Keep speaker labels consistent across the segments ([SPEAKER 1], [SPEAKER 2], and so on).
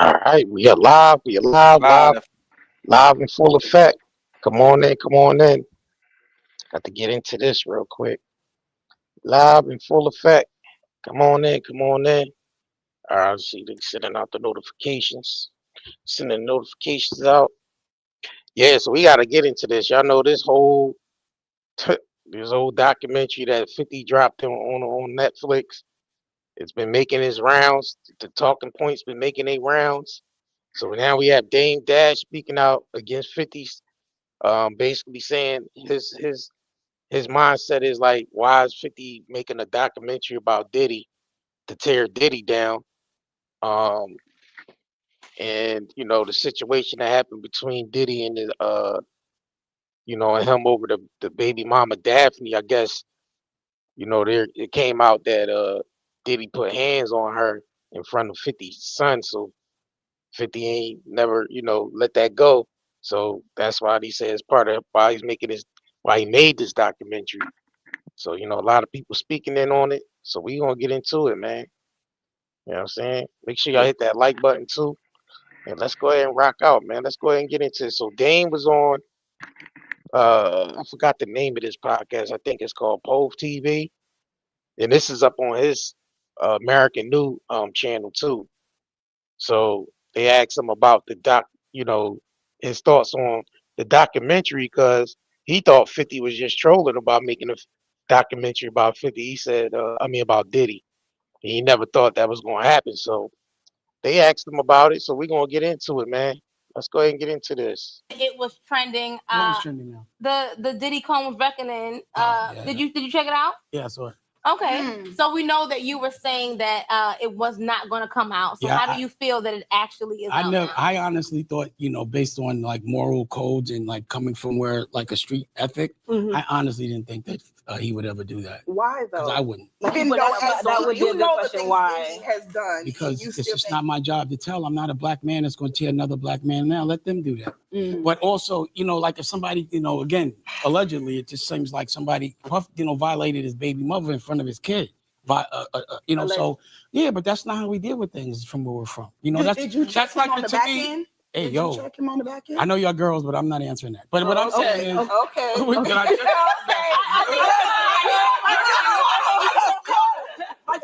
[SPEAKER 1] All right, we are live. We are
[SPEAKER 2] Live.
[SPEAKER 1] live in full effect. Come on in, come on in. Got to get into this real quick. Live in full effect. Come on in, come on in. All right, let's see, they sending out the notifications. Sending notifications out. Yeah, so we got to get into this. Y'all know this whole this whole documentary that 50 dropped on Netflix. It's been making its rounds. The talking points been making their rounds. So now we have Dame Dash speaking out against 50's, basically saying his mindset is like, why is 50 making a documentary about Diddy to tear Diddy down? Um, and the situation that happened between Diddy and and him over the baby mama Daphne. I guess there it came out that Diddy put hands on her in front of 50's son. So 50 ain't never, let that go. So that's why he says part of why why he made this documentary. So, a lot of people speaking in on it. So we gonna get into it, man. You know what I'm saying? Make sure y'all hit that like button too. And let's go ahead and rock out, man. Let's go ahead and get into it. So Dame was on I forgot the name of this podcast. I think it's called Pove TV. And this is up on his American New channel too. So they asked him about you know, his thoughts on the documentary because he thought 50 was just trolling about making a documentary about 50. He said, about Diddy. He never thought that was going to happen. So they asked him about it. So we're going to get into it, man. Let's go ahead and get into this.
[SPEAKER 3] It was trending.
[SPEAKER 4] What was trending now?
[SPEAKER 3] The Diddy Combs reckoning.
[SPEAKER 4] Yeah.
[SPEAKER 3] Did you check it out?
[SPEAKER 4] Yeah, I saw it.
[SPEAKER 3] Okay, so we know that you were saying that it was not going to come out. So
[SPEAKER 4] Yeah,
[SPEAKER 3] how do you feel that it actually is? out now?
[SPEAKER 4] I honestly thought, based on like moral codes and like coming from where like a street ethic, I honestly didn't think that he would ever do that.
[SPEAKER 5] Why though?
[SPEAKER 4] Because I wouldn't.
[SPEAKER 5] That would be a good question. Why? He has done
[SPEAKER 4] because it's just not my job to tell. I'm not a black man that's going to tear another black man down. Let them do that. But also, like if somebody, again, allegedly, it just seems like somebody, violated his baby mother in front of his kid. So yeah, but that's not how we deal with things from where we're from. That's like
[SPEAKER 5] on the
[SPEAKER 4] to
[SPEAKER 5] back
[SPEAKER 4] me.
[SPEAKER 5] end?
[SPEAKER 4] Hey,
[SPEAKER 5] Did
[SPEAKER 4] yo,
[SPEAKER 5] you check him on the back end?
[SPEAKER 4] I know y'all girls, but I'm not answering that. But what I'm saying is,
[SPEAKER 5] okay. I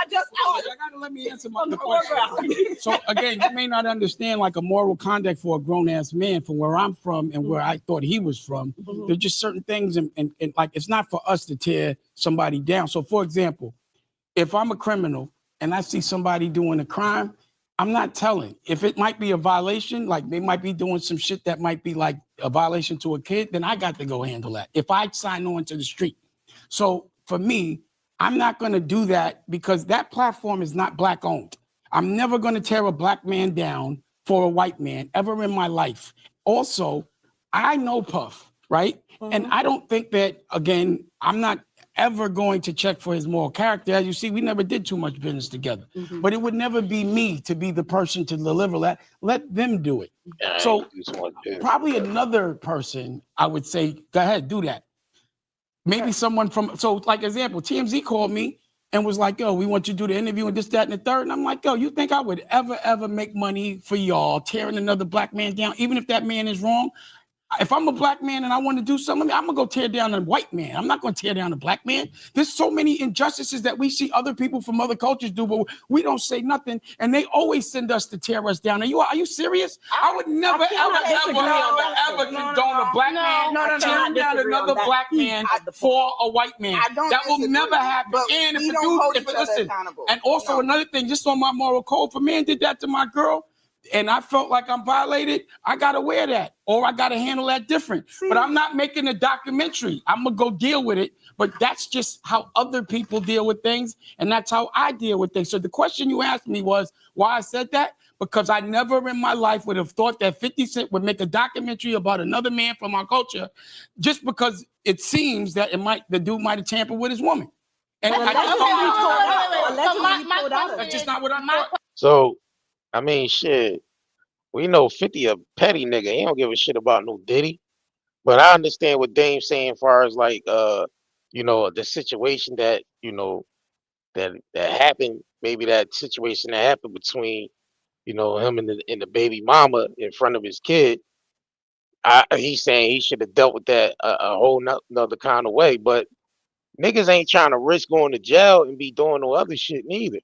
[SPEAKER 5] just caught it.
[SPEAKER 4] I gotta let me answer the question. So again, you may not understand like a moral conduct for a grown ass man from where I'm from and where I thought he was from. There's just certain things and like it's not for us to tear somebody down. So for example, if I'm a criminal and I see somebody doing a crime, I'm not telling. If it might be a violation, like they might be doing some shit that might be like a violation to a kid, then I got to go handle that. If I sign on to the street. So for me, I'm not going to do that because that platform is not black owned. I'm never going to tear a black man down for a white man ever in my life. Also, I know Puff, right? And I don't think that, again, I'm not ever going to check for his moral character. As you see, we never did too much business together. But it would never be me to be the person to deliver that. Let them do it. So probably another person, I would say, go ahead, do that. Maybe someone from, so like example, TMZ called me and was like, yo, we want you to do the interview and this, that, and the third. And I'm like, yo, you think I would ever make money for y'all tearing another black man down, even if that man is wrong? If I'm a black man and I want to do something, I'm gonna go tear down a white man. I'm not gonna tear down a black man. There's so many injustices that we see other people from other cultures do, but we don't say nothing. And they always send us to tear us down. Are you serious? I would never, ever condone a black man tearing down another black man for a white man. That will never happen. And listen, and also another thing, just on my moral code, if a man did that to my girl, and I felt like I'm violated, I gotta wear that, or I gotta handle that different. But I'm not making a documentary. I'm gonna go deal with it. But that's just how other people deal with things, and that's how I deal with things. So the question you asked me was why I said that? Because I never in my life would have thought that 50 Cent would make a documentary about another man from our culture, just because it seems that the dude might have tampered with his woman. And I just that's just not what I thought.
[SPEAKER 1] So, I mean, shit, we know 50 a petty nigga. He don't give a shit about no Diddy. But I understand what Dame's saying as far as like, the situation that, that happened. Maybe that situation that happened between him and the baby mama in front of his kid. He's saying he should have dealt with that a whole nother kind of way. But niggas ain't trying to risk going to jail and be doing no other shit neither.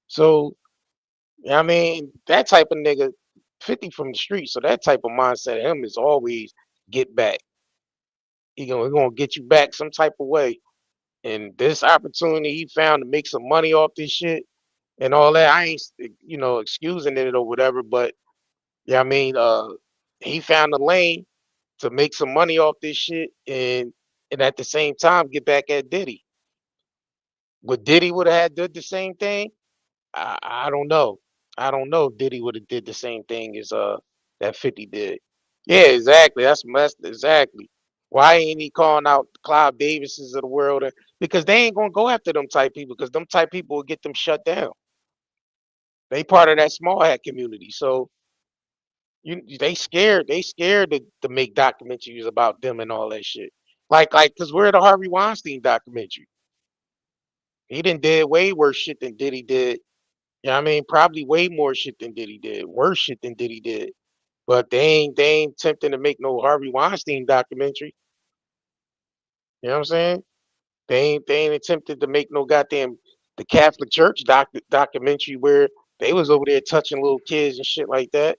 [SPEAKER 1] So I mean, that type of nigga, 50 from the street. So that type of mindset of him is always get back. He gonna get you back some type of way. And this opportunity he found to make some money off this shit and all that, I ain't excusing it or whatever, but yeah, I mean, he found a lane to make some money off this shit and at the same time get back at Diddy. Would Diddy would have had did the same thing? I don't know. I don't know if Diddy would have did the same thing as that 50 did. Yeah, exactly. That's exactly. Why ain't he calling out the Clive Davises of the world? Because they ain't gonna go after them type people because them type people will get them shut down. They part of that small hat community. So they scared to make documentaries about them and all that shit. Like cause we're the Harvey Weinstein documentary. He did way worse shit than Diddy did. You know what I mean? Probably way more shit than Diddy did. Worse shit than Diddy did. But they ain't attempting to make no Harvey Weinstein documentary. You know what I'm saying? They ain't attempted to make no goddamn the Catholic Church documentary where they was over there touching little kids and shit like that.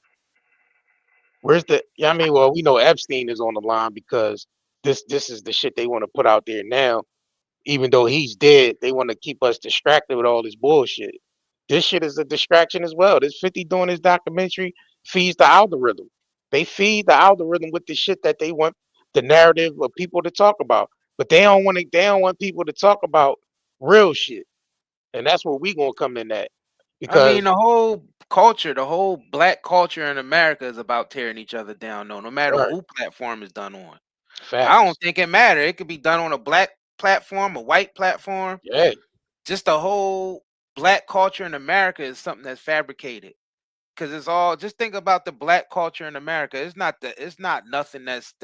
[SPEAKER 1] Where's the yeah, I mean, well, we know Epstein is on the line because this is the shit they want to put out there now. Even though he's dead, they want to keep us distracted with all this bullshit. This shit is a distraction as well. This 50 doing this documentary feeds the algorithm. They feed the algorithm with the shit that they want the narrative of people to talk about. But they don't want people to talk about real shit. And that's where we gonna come in at.
[SPEAKER 2] I mean,
[SPEAKER 1] Because
[SPEAKER 2] the whole culture, the whole black culture in America is about tearing each other down, no matter
[SPEAKER 1] right,
[SPEAKER 2] who platform is done on. I don't
[SPEAKER 1] facts.
[SPEAKER 2] think it matter. It could be done on a black platform, a white platform.
[SPEAKER 1] Yeah,
[SPEAKER 2] Just the whole black culture in America is something that's fabricated. Because it's all just think about the black culture in America. It's not nothing that's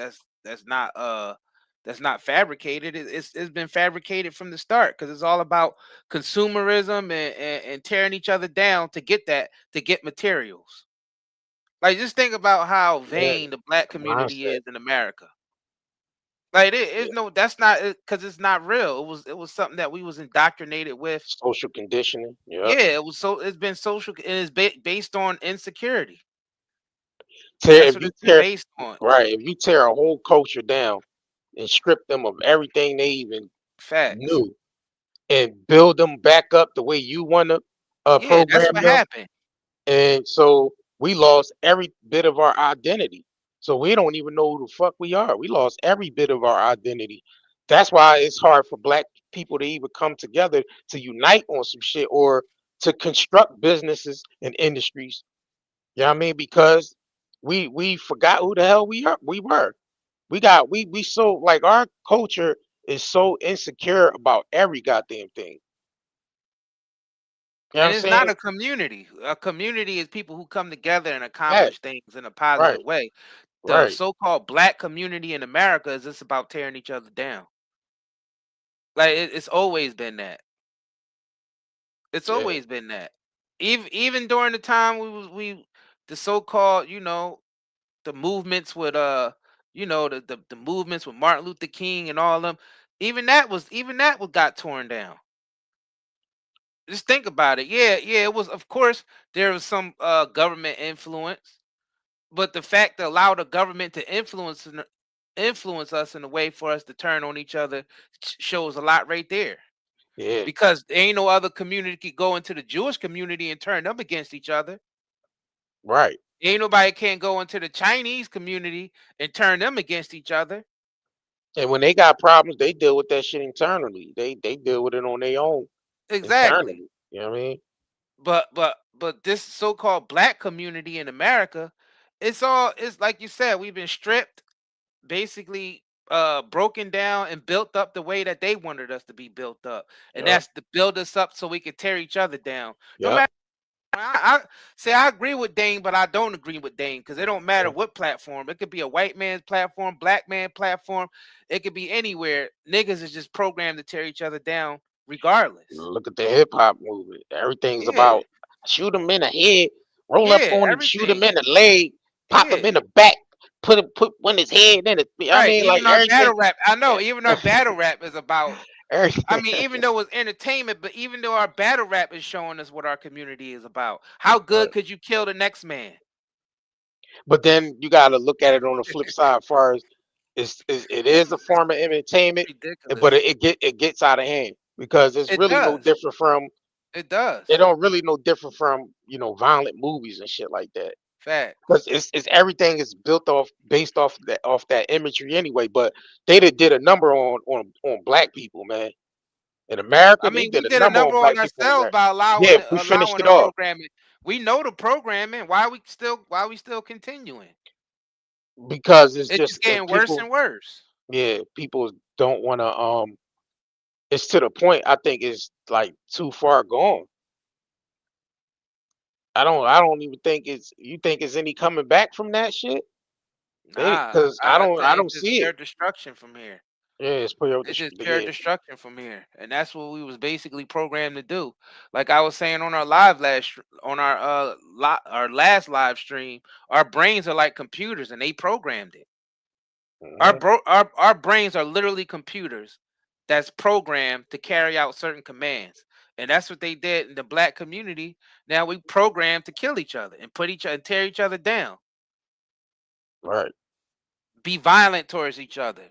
[SPEAKER 2] not fabricated. It's been fabricated from the start because it's all about consumerism and tearing each other down to get materials. Like just think about how
[SPEAKER 1] yeah.
[SPEAKER 2] vain the black
[SPEAKER 1] The
[SPEAKER 2] community
[SPEAKER 1] mindset.
[SPEAKER 2] is in America. Like it is
[SPEAKER 1] Yeah.
[SPEAKER 2] no, that's not because it's not real. It was something that we was indoctrinated with.
[SPEAKER 1] Social conditioning. Yep.
[SPEAKER 2] Yeah, it's been social and it's based on insecurity.
[SPEAKER 1] Tear
[SPEAKER 2] That's
[SPEAKER 1] if
[SPEAKER 2] what
[SPEAKER 1] you
[SPEAKER 2] it's been
[SPEAKER 1] tear
[SPEAKER 2] based on.
[SPEAKER 1] right, if you tear a whole culture down and strip them of everything they even
[SPEAKER 2] Facts.
[SPEAKER 1] knew and build them back up the way you want to
[SPEAKER 2] Yeah, that's
[SPEAKER 1] program
[SPEAKER 2] what
[SPEAKER 1] them.
[SPEAKER 2] happened.
[SPEAKER 1] And so we lost every bit of our identity. So we don't even know who the fuck we are. We lost every bit of our identity. That's why it's hard for black people to even come together to unite on some shit or to construct businesses and industries. You know what I mean? Because we forgot who the hell we were. We so like our culture is so insecure about every goddamn thing. You know what
[SPEAKER 2] And
[SPEAKER 1] I'm
[SPEAKER 2] it's not
[SPEAKER 1] saying?
[SPEAKER 2] a community. A community is people who come together and
[SPEAKER 1] Yeah,
[SPEAKER 2] accomplish things in a
[SPEAKER 1] right,
[SPEAKER 2] positive way. The
[SPEAKER 1] right.
[SPEAKER 2] so-called black community in America is just about tearing each other down. Like it's always been that. It's
[SPEAKER 1] Yeah,
[SPEAKER 2] always been that. Even during the time we the so-called, the movements with the movements with Martin Luther King and all them, even that was got torn down. Just think about it. Yeah, yeah, it was, of course there was some government influence, but the fact to allow the government to influence us in a way for us to turn on each other shows a lot right there.
[SPEAKER 1] yeah,
[SPEAKER 2] Because there ain't no other community could go into the Jewish community and turn them against each other.
[SPEAKER 1] right.
[SPEAKER 2] Ain't nobody can go into the Chinese community and turn them against each other.
[SPEAKER 1] And when they got problems, they deal with that shit internally. They deal with it on their own
[SPEAKER 2] Exactly.
[SPEAKER 1] internally. You know what I mean?
[SPEAKER 2] But this so-called black community in America, it's like you said, we've been stripped, basically broken down and built up the way that they wanted us to be built up. And
[SPEAKER 1] Yep,
[SPEAKER 2] that's to build us up so we could tear each other down. No
[SPEAKER 1] yep,
[SPEAKER 2] matter I say I agree with Dane, but I don't agree with Dane because it don't matter
[SPEAKER 1] yep.
[SPEAKER 2] what platform. It could be a white man's platform, black man platform. It could be anywhere. Niggas is just programmed to tear each other down regardless.
[SPEAKER 1] Look at the hip hop movement. Everything's
[SPEAKER 2] Yeah,
[SPEAKER 1] about shoot him in the head, roll up
[SPEAKER 2] yeah,
[SPEAKER 1] on him, shoot him
[SPEAKER 2] everything.
[SPEAKER 1] in the leg, pop him
[SPEAKER 2] Yeah,
[SPEAKER 1] in the back, put when his head in it. I
[SPEAKER 2] right.
[SPEAKER 1] mean, like
[SPEAKER 2] Even our
[SPEAKER 1] everything.
[SPEAKER 2] battle rap, I know. Even our battle rap is about. I
[SPEAKER 1] Everything.
[SPEAKER 2] mean, even though it's entertainment, but even though our battle rap is showing us what our community is about, how good
[SPEAKER 1] Right.
[SPEAKER 2] could you kill the next man?
[SPEAKER 1] But then you got to look at it on the flip side. As far as it is a form of entertainment, but
[SPEAKER 2] Ridiculous.
[SPEAKER 1] it gets out of hand because it's
[SPEAKER 2] It
[SPEAKER 1] really no
[SPEAKER 2] does.
[SPEAKER 1] different from
[SPEAKER 2] It does.
[SPEAKER 1] it don't really no different from violent movies and shit like that. Because
[SPEAKER 2] Facts.
[SPEAKER 1] it's everything is built off based off that imagery anyway. But they did a number on black people, man. In America,
[SPEAKER 2] I
[SPEAKER 1] they
[SPEAKER 2] mean, we
[SPEAKER 1] did a
[SPEAKER 2] did a
[SPEAKER 1] number on
[SPEAKER 2] number on
[SPEAKER 1] black people in
[SPEAKER 2] ourselves
[SPEAKER 1] America.
[SPEAKER 2] by
[SPEAKER 1] Yeah, we finished
[SPEAKER 2] allowing
[SPEAKER 1] it
[SPEAKER 2] the
[SPEAKER 1] off
[SPEAKER 2] programming. We know the programming. Why we still continuing?
[SPEAKER 1] because it's
[SPEAKER 2] It's
[SPEAKER 1] just
[SPEAKER 2] just getting worse
[SPEAKER 1] people.
[SPEAKER 2] and worse.
[SPEAKER 1] Yeah, people don't want to. It's to the point. I think it's like too far gone. I don't even think it's. You think it's any coming back from that shit?
[SPEAKER 2] Nah,
[SPEAKER 1] Because I
[SPEAKER 2] I
[SPEAKER 1] don't. I
[SPEAKER 2] think
[SPEAKER 1] don't
[SPEAKER 2] it's just
[SPEAKER 1] see it.
[SPEAKER 2] pure destruction from here.
[SPEAKER 1] Yeah, it's pretty.
[SPEAKER 2] It's just pure
[SPEAKER 1] Yeah.
[SPEAKER 2] destruction from here, and that's what we was basically programmed to do. Like I was saying on our live on our our last live stream, our brains are like computers, and they programmed it.
[SPEAKER 1] Mhm.
[SPEAKER 2] Our brains are literally computers that's programmed to carry out certain commands, and that's what they did in the black community. Now we programmed to kill each other and put each other and tear each other down,
[SPEAKER 1] Right.
[SPEAKER 2] be violent towards each other.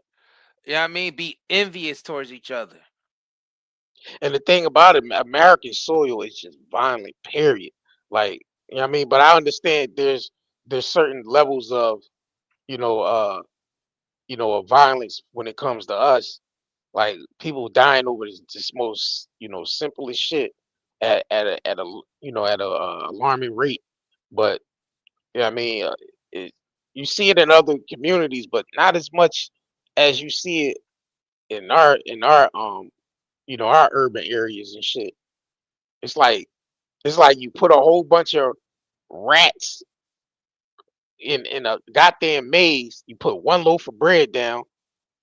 [SPEAKER 2] You know what I mean? Be envious towards each other.
[SPEAKER 1] And the thing about it, American soil is just violent. Period. Like what I mean. But I understand there's certain levels of you know uh of violence when it comes to us. Like people dying over this most simplest shit at a alarming rate. But yeah, I mean, it, you see it in other communities, but not as much as you see it in our urban areas and shit. It's like you put a whole bunch of rats in a goddamn maze. You put one loaf of bread down,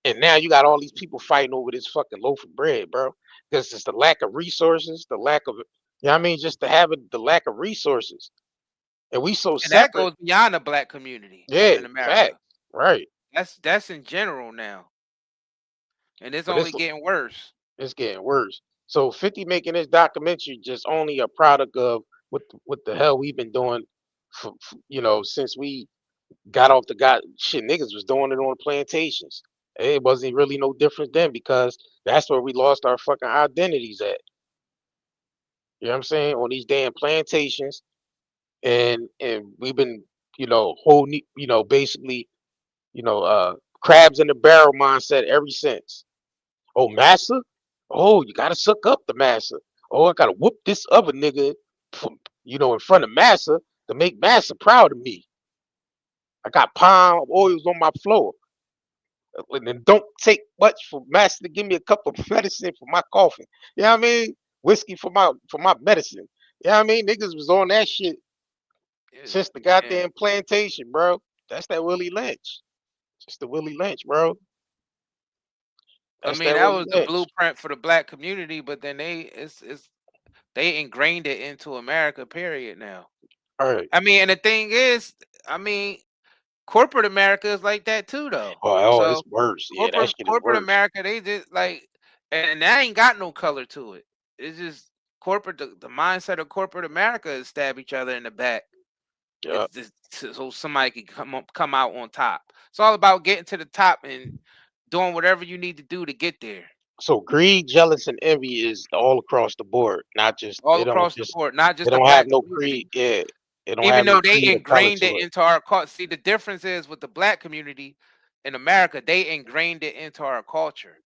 [SPEAKER 1] and now you got all these people fighting over this fucking loaf of bread, bro. Because it's the lack of resources, the lack of, I mean, just to have it, the lack of resources, and we so
[SPEAKER 2] And that
[SPEAKER 1] separate.
[SPEAKER 2] goes beyond the black community
[SPEAKER 1] Yeah,
[SPEAKER 2] in
[SPEAKER 1] fact,
[SPEAKER 2] America.
[SPEAKER 1] right.
[SPEAKER 2] That's in general now, and it's
[SPEAKER 1] But
[SPEAKER 2] only getting worse.
[SPEAKER 1] it's getting worse. So 50 making this documentary just only a product of what the hell we've been doing since we got off the god shit. Niggas was doing it on plantations. It wasn't really no different then because that's where we lost our fucking identities at. You know what I'm saying? On these damn plantations, and we've been holding basically crabs in the barrel mindset ever since. Oh, massa. Oh, you gotta suck up the massa. Oh, I gotta whoop this other nigga from in front of massa to make massa proud of me. I got palm oils on my floor. And then don't take much for master to give me a cup of medicine for my coughing. You know what I mean? Whiskey for my medicine. You know what I mean? Niggas was on that shit since the
[SPEAKER 2] Man,
[SPEAKER 1] goddamn plantation, bro. That's that Willie Lynch. Just the Willie Lynch, bro.
[SPEAKER 2] I
[SPEAKER 1] That's
[SPEAKER 2] mean
[SPEAKER 1] that
[SPEAKER 2] that
[SPEAKER 1] Willie
[SPEAKER 2] was the
[SPEAKER 1] Lynch.
[SPEAKER 2] blueprint for the black community, but then they ingrained it into America. Period. Now,
[SPEAKER 1] All right.
[SPEAKER 2] I mean, and the thing is, I mean, corporate America is like that too, though.
[SPEAKER 1] Oh,
[SPEAKER 2] So
[SPEAKER 1] it's worse. Yeah, that
[SPEAKER 2] corporate
[SPEAKER 1] shit is
[SPEAKER 2] corporate
[SPEAKER 1] worse.
[SPEAKER 2] America, they just like, and that ain't got no color to it. It's just corporate. The mindset of corporate America is stab each other in the back.
[SPEAKER 1] Yeah.
[SPEAKER 2] It's just so somebody can come out on top. It's all about getting to the top and doing whatever you need to do to get there.
[SPEAKER 1] So greed, jealous, and envy is all across the board. Not just
[SPEAKER 2] All across the board, not
[SPEAKER 1] they
[SPEAKER 2] just the
[SPEAKER 1] don't have
[SPEAKER 2] black
[SPEAKER 1] no
[SPEAKER 2] community.
[SPEAKER 1] creed. Yeah, they don't
[SPEAKER 2] Even
[SPEAKER 1] have no
[SPEAKER 2] though they
[SPEAKER 1] creed or color
[SPEAKER 2] ingrained
[SPEAKER 1] to
[SPEAKER 2] it
[SPEAKER 1] it.
[SPEAKER 2] into our culture. See, the difference is with the black community in America, they ingrained it into our culture.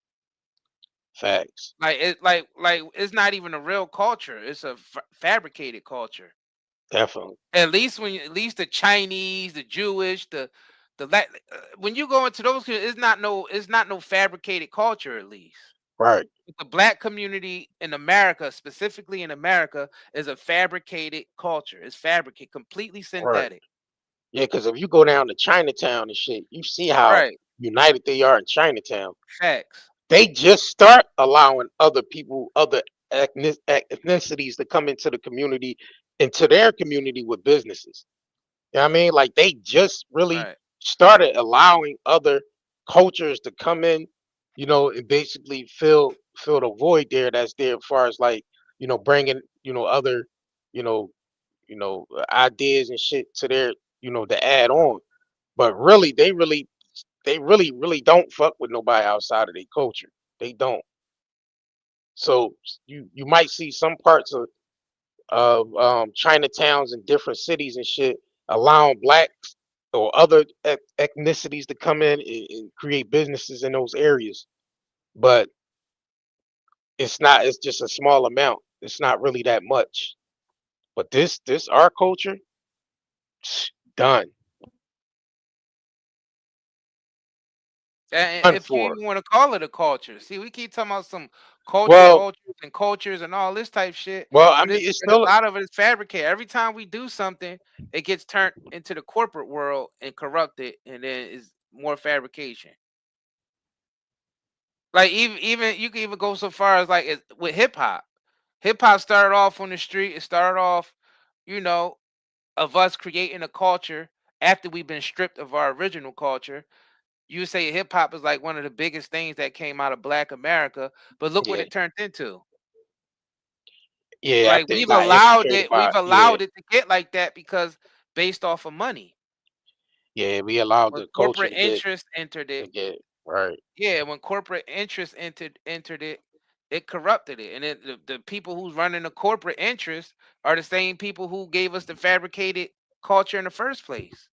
[SPEAKER 1] Facts.
[SPEAKER 2] Like it's not even a real culture. It's a fabricated culture.
[SPEAKER 1] Definitely.
[SPEAKER 2] At least the Chinese, the Jewish, when you go into those, it's not no fabricated culture. At least
[SPEAKER 1] Right.
[SPEAKER 2] the black community in America, specifically in America, is a fabricated culture. It's fabricated, completely
[SPEAKER 1] Right.
[SPEAKER 2] synthetic.
[SPEAKER 1] Yeah, because if you go down to Chinatown and shit, you see how
[SPEAKER 2] Right.
[SPEAKER 1] united they are in Chinatown.
[SPEAKER 2] Facts.
[SPEAKER 1] they just start allowing other people, other ethnicities to come into their community with businesses. You know what I mean? Like they just really
[SPEAKER 2] Right.
[SPEAKER 1] started allowing other cultures to come in, and basically fill the void that's there as far as like, bringing, other, you know, ideas and shit to their, to add on. But really, they really don't fuck with nobody outside of their culture. They don't. So you might see some parts of Chinatowns in different cities and shit, allowing blacks or other ethnicities to come in and create businesses in those areas. But it's not. It's just a small amount. It's not really that much. But this our culture, done,
[SPEAKER 2] And
[SPEAKER 1] done
[SPEAKER 2] if you
[SPEAKER 1] for.
[SPEAKER 2] even want to call it a culture, see, we keep talking about some culture
[SPEAKER 1] Well,
[SPEAKER 2] vultures and cultures and all this type shit,
[SPEAKER 1] I
[SPEAKER 2] but
[SPEAKER 1] mean, it's
[SPEAKER 2] but a
[SPEAKER 1] still
[SPEAKER 2] lot of it is fabricated. Every time we do something, it gets turned into the corporate world and corrupted, and then is more fabrication. Like even you can even go so far as like with hip hop. Hip hop started off on the street. It started off, you know, of us creating a culture after we've been stripped of our original culture. You say hip hop is like one of the biggest things that came out of Black America, but look what
[SPEAKER 1] yeah,
[SPEAKER 2] it turned into.
[SPEAKER 1] yeah.
[SPEAKER 2] Like
[SPEAKER 1] After it got infiltrated
[SPEAKER 2] we've
[SPEAKER 1] by, yeah,
[SPEAKER 2] allowed it to get like that because based off of money.
[SPEAKER 1] yeah, we allowed
[SPEAKER 2] When
[SPEAKER 1] the culture
[SPEAKER 2] corporate
[SPEAKER 1] to get
[SPEAKER 2] interest entered
[SPEAKER 1] to
[SPEAKER 2] it,
[SPEAKER 1] get right,
[SPEAKER 2] yeah, when corporate interest entered it, it corrupted it. And the people who's running the corporate interest are the same people who gave us the fabricated culture in the first place.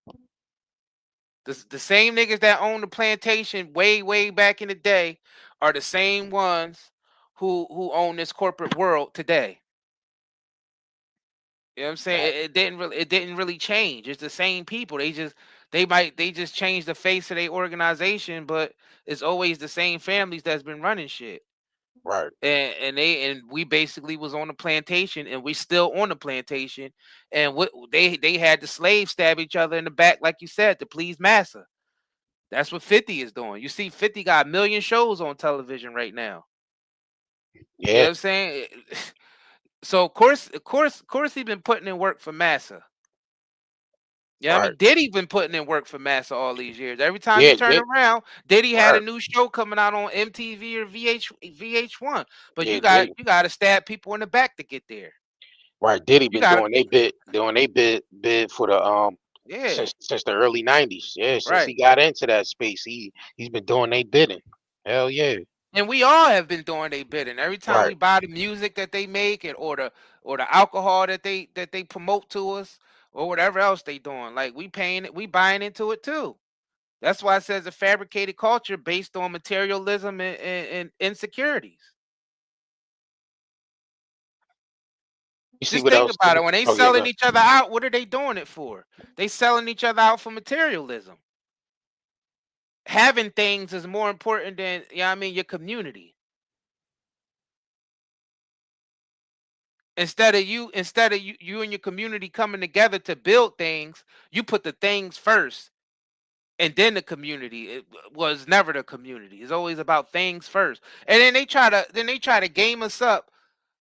[SPEAKER 2] The same niggas that own the plantation way back in the day are the same ones who own this corporate world today. You know what I'm saying?
[SPEAKER 1] back,
[SPEAKER 2] It didn't really change. It's the same people. They just changed the face of their organization, but it's always the same families that's been running shit.
[SPEAKER 1] right.
[SPEAKER 2] And we basically was on the plantation, and we still on the plantation, and what they had the slaves stab each other in the back, like you said, to please massa. That's what 50 is doing. You see, 50 got a million shows on television right now. You know what
[SPEAKER 1] Yeah,
[SPEAKER 2] I'm saying? So of course, he been putting in work for massa. Yeah, I
[SPEAKER 1] right.
[SPEAKER 2] mean, Diddy been putting in work for massa all these years. Every time you
[SPEAKER 1] Yeah,
[SPEAKER 2] turn around, Diddy had a
[SPEAKER 1] right.
[SPEAKER 2] new show coming out on MTV or VH1. But
[SPEAKER 1] Yeah,
[SPEAKER 2] you got
[SPEAKER 1] Diddy.
[SPEAKER 2] you got to stab people in the back to get there.
[SPEAKER 1] Right, Diddy
[SPEAKER 2] You
[SPEAKER 1] been
[SPEAKER 2] got to,
[SPEAKER 1] doing they bid for the
[SPEAKER 2] yeah,
[SPEAKER 1] since the early '90s. Yeah, since he
[SPEAKER 2] right.
[SPEAKER 1] got into that space, he's been doing they bidding. Hell yeah.
[SPEAKER 2] And we all have been doing their bidding. Every time
[SPEAKER 1] Right,
[SPEAKER 2] we buy the music that they make, and or the alcohol that they promote to us, or whatever else they doing, like we paying it, we buying into it too. That's why it says a fabricated culture based on materialism and insecurities.
[SPEAKER 1] you see
[SPEAKER 2] Just
[SPEAKER 1] what
[SPEAKER 2] think
[SPEAKER 1] else?
[SPEAKER 2] about it. When they
[SPEAKER 1] Oh yeah,
[SPEAKER 2] selling
[SPEAKER 1] go.
[SPEAKER 2] each other out, what are they doing it for? They selling each other out for materialism. Having things is more important than, I mean, your community. Instead of you and your community coming together to build things, you put the things first and then the community. It was never the community. It's always about things first. And then they try to game us up.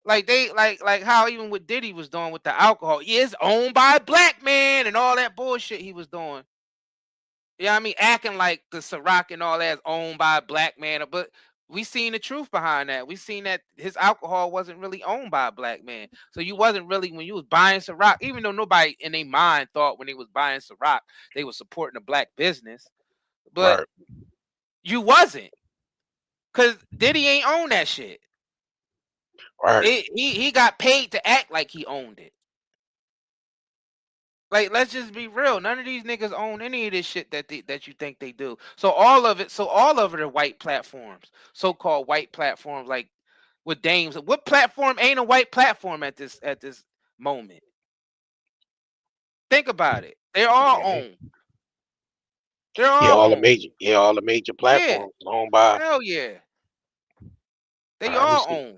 [SPEAKER 2] Like they like how even what Diddy was doing with the alcohol. Yeah, it's owned by a black man and all that bullshit he was doing. Yeah, I mean, acting like the Ciroc and all that is owned by a black man, but we seen the truth behind that. We seen that his alcohol wasn't really owned by a black man. So you wasn't really, when you was buying Ciroc, even though nobody in their mind thought when they was buying Ciroc they was supporting a black business, but
[SPEAKER 1] Right,
[SPEAKER 2] you wasn't, cause Diddy ain't own that shit.
[SPEAKER 1] right.
[SPEAKER 2] He got paid to act like he owned it. Like, let's just be real. None of these niggas own any of this shit that you think they do. So all of it are white platforms, so-called white platforms, like with Dames. What platform ain't a white platform at this moment? Think about it. They're all
[SPEAKER 1] Mhm.
[SPEAKER 2] owned. They're all owned.
[SPEAKER 1] All the major
[SPEAKER 2] Yeah.
[SPEAKER 1] platforms owned by.
[SPEAKER 2] Hell yeah.
[SPEAKER 1] All
[SPEAKER 2] They
[SPEAKER 1] right, let me
[SPEAKER 2] all
[SPEAKER 1] see.
[SPEAKER 2] owned.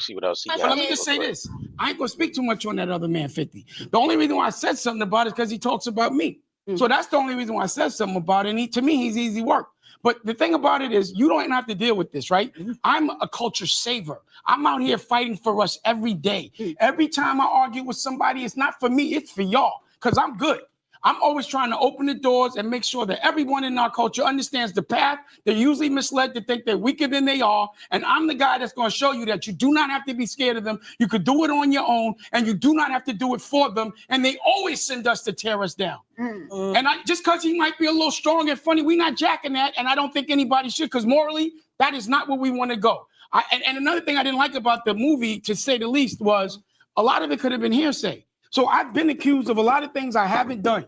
[SPEAKER 1] See what else he
[SPEAKER 4] But
[SPEAKER 1] got
[SPEAKER 4] let me
[SPEAKER 3] Question
[SPEAKER 4] just
[SPEAKER 1] real
[SPEAKER 3] is,
[SPEAKER 4] say
[SPEAKER 1] quick.
[SPEAKER 4] this. I ain't gonna speak too much on that other man 50. The only reason why I said something about it is because he talks about me. So that's the only reason why I said something about it. And to me, he's easy work. But the thing about it is, you don't have to deal with this, right? I'm a culture saver. I'm out here fighting for us every day. Every time I argue with somebody, it's not for me, it's for y'all, because I'm good. I'm always trying to open the doors and make sure that everyone in our culture understands the path. They're usually misled to think they're weaker than they are. And I'm the guy that's going to show you that you do not have to be scared of them. You could do it on your own, and you do not have to do it for them. And they always send us to tear us down. And just because he might be a little strong and funny, we're not jacking that. And I don't think anybody should, because morally, that is not where we want to go. And another thing I didn't like about the movie, to say the least, was a lot of it could have been hearsay. So I've been accused of a lot of things I haven't done.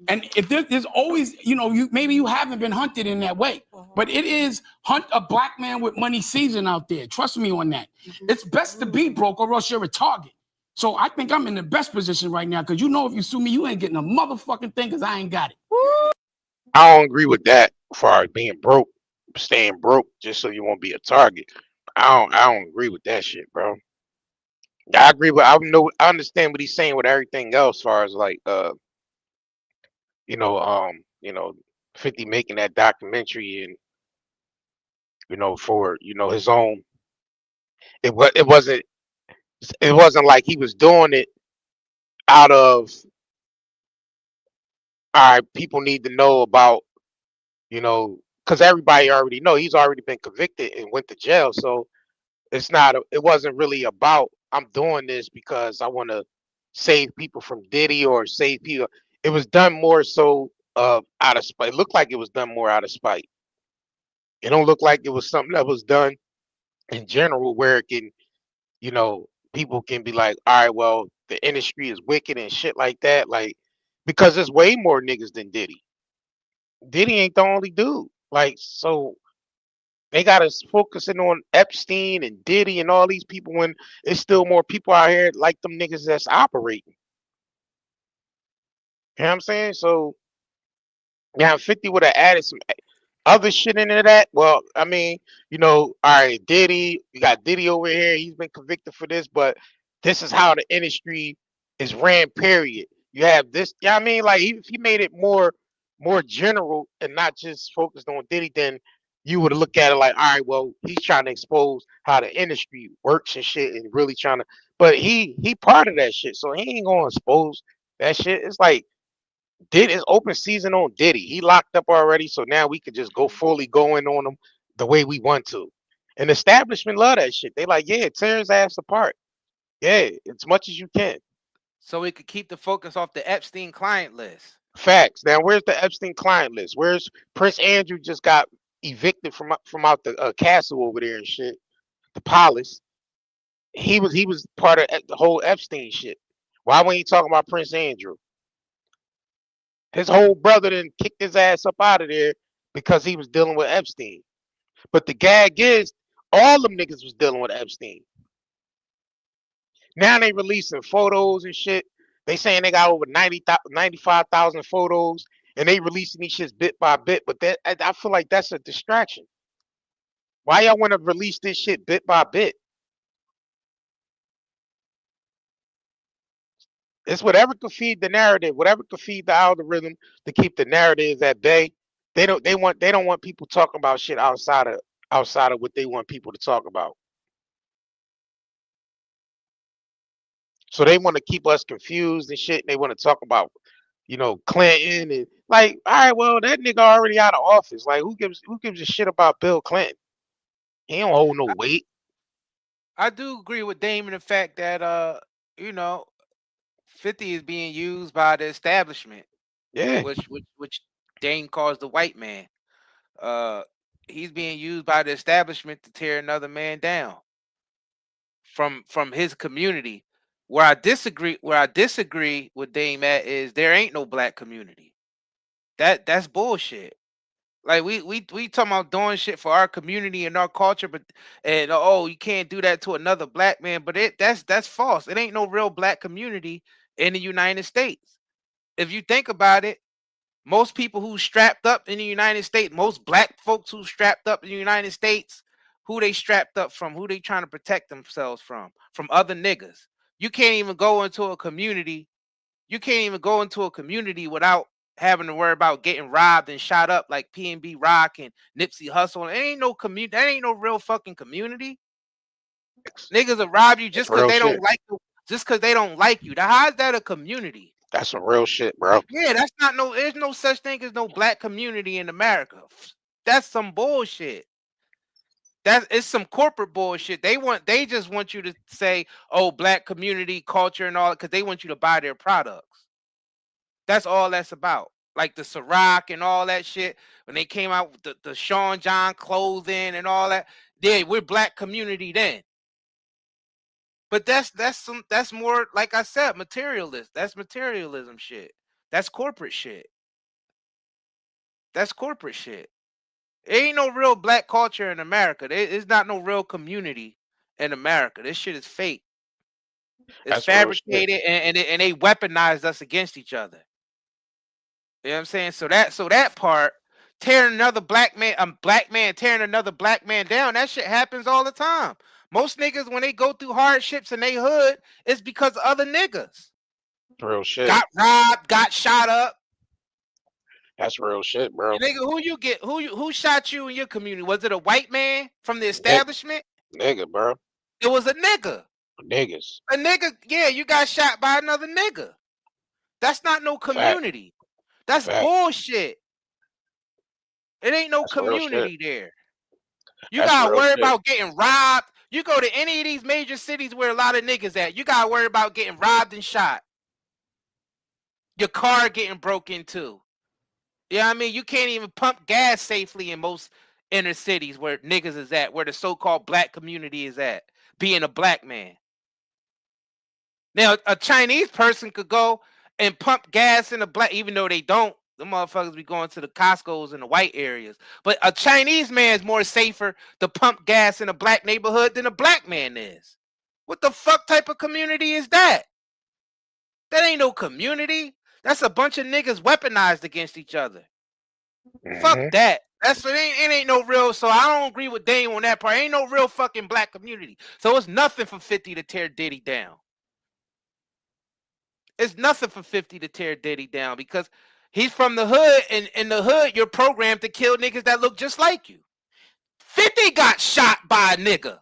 [SPEAKER 4] And if there's always, maybe you haven't been hunted in that way, but it is hunt a black man with money season out there. Trust me on that. It's best to be broke or else you're a target. So I think I'm in the best position right now, because if you sue me, you ain't getting a motherfucking thing, because I ain't got it.
[SPEAKER 1] I don't agree with that as far as being broke, staying broke just so you won't be a target. I don't agree with that shit, bro. I agree with I understand what he's saying with everything else as far as like you know, 50 making that documentary and for his own. It wasn't like he was doing it out of, all right, people need to know about, because everybody already know he's already been convicted and went to jail. So it wasn't really about, I'm doing this because I want to save people from Diddy or save people. It was done more so out of spite. It looked like it was done more out of spite. It don't look like it was something that was done in general where it can, people can be like, all right, well, the industry is wicked and shit like that. Like, because there's way more niggas than Diddy. Diddy ain't the only dude. Like, so they got us focusing on Epstein and Diddy and all these people when there's still more people out here like them niggas that's operating. You know what I'm saying? So, yeah, 50 would have added some other shit into that. Well, I mean, all right, Diddy, you got Diddy over here. He's been convicted for this, but this is how the industry is ran, period. You have this, yeah, I mean, like if he made it more general and not just focused on Diddy, then you would look at it like, all right, well, he's trying to expose how the industry works and shit and really trying to, but he part of that shit, so he ain't gonna expose that shit. It's like Did open season on Diddy. He locked up already, so now we could just go fully going on him the way we want to. And the establishment love that shit. They like, yeah, tear his ass apart. Yeah, as much as you can.
[SPEAKER 2] So we could keep the focus off the Epstein client list.
[SPEAKER 1] Facts. Now, where's the Epstein client list? Where's Prince Andrew just got evicted from out the castle over there and shit, the palace. He was part of the whole Epstein shit. Why wasn't he talking about Prince Andrew? His whole brother then kicked his ass up out of there because he was dealing with Epstein. But the gag is, all them niggas was dealing with Epstein. Now they releasing photos and shit. They saying they got over 95,000 photos, and they releasing these shits bit by bit. But I feel like that's a distraction. Why y'all want to release this shit bit by bit? It's whatever could feed the narrative, whatever could feed the algorithm to keep the narrative at bay. They don't want people talking about shit outside of what they want people to talk about. So they want to keep us confused and shit. And they want to talk about, Clinton and like, all right, well, that nigga already out of office. Like, who gives a shit about Bill Clinton? He don't hold no weight.
[SPEAKER 2] I do agree with Dame in the fact that 50 is being used by the establishment,
[SPEAKER 1] Yeah.
[SPEAKER 2] which Dame calls the white man. He's being used by the establishment to tear another man down from his community. Where I disagree with Dame at is there ain't no black community. That's bullshit. Like we talking about doing shit for our community and our culture, but you can't do that to another black man. But that's false. It ain't no real black community in the United States. If you think about it, most people who strapped up in the United States, most black folks who strapped up in the United States, who they strapped up from, who they trying to protect themselves from other niggas. You can't even go into a community. You can't even go into a community without having to worry about getting robbed and shot up like P&B Rock and Nipsey Hussle. It ain't no community. That ain't no real fucking community. Niggas will rob you just because they don't like you. Just because they don't like you. Now, how is that a community?
[SPEAKER 1] That's some real shit, bro.
[SPEAKER 2] Yeah, that's not no. There's no such thing as no black community in America. That's some bullshit. It's some corporate bullshit. They just want you to say, oh, black community culture and all, because they want you to buy their products. That's all that's about. Like the Ciroc and all that shit. When they came out with the Sean John clothing and all that, yeah, we're black community then. But that's more, like I said, materialist. That's materialism shit. That's corporate shit. That's corporate shit. There ain't no real black culture in America. There's not no real community in America. This shit is fake. It's fabricated, and they weaponized us against each other. You know what I'm saying? So that part, tearing another black man tearing another black man down, that shit happens all the time. Most niggas, when they go through hardships in they hood, it's because of other niggas.
[SPEAKER 1] Real shit.
[SPEAKER 2] Got robbed, got shot up.
[SPEAKER 1] That's real shit, bro.
[SPEAKER 2] Nigga, who shot you in your community? Was it a white man from the establishment?
[SPEAKER 1] Nigga, bro.
[SPEAKER 2] It was a nigga.
[SPEAKER 1] Niggas.
[SPEAKER 2] A nigga, yeah, you got shot by another nigga. That's not no community. That's bullshit. It ain't no community there. You gotta worry about getting robbed. You go to any of these major cities where a lot of niggas at, you gotta worry about getting robbed and shot. Your car getting broke into. You know what I mean? You can't even pump gas safely in most inner cities where niggas is at, where the so-called black community is at, being a black man. Now, a Chinese person could go and pump gas in a black, even though they don't. The motherfuckers be going to the Costco's in the white areas. But a Chinese man is more safer to pump gas in a black neighborhood than a black man is. What the fuck type of community is that? That ain't no community. That's a bunch of niggas weaponized against each other. Fuck that. It ain't no real. So I don't agree with Dame on that part. Ain't no real fucking black community. So it's nothing for 50 to tear Diddy down. It's nothing for 50 to tear Diddy down because he's from the hood, and in the hood, you're programmed to kill niggas that look just like you. 50 got shot by a nigga.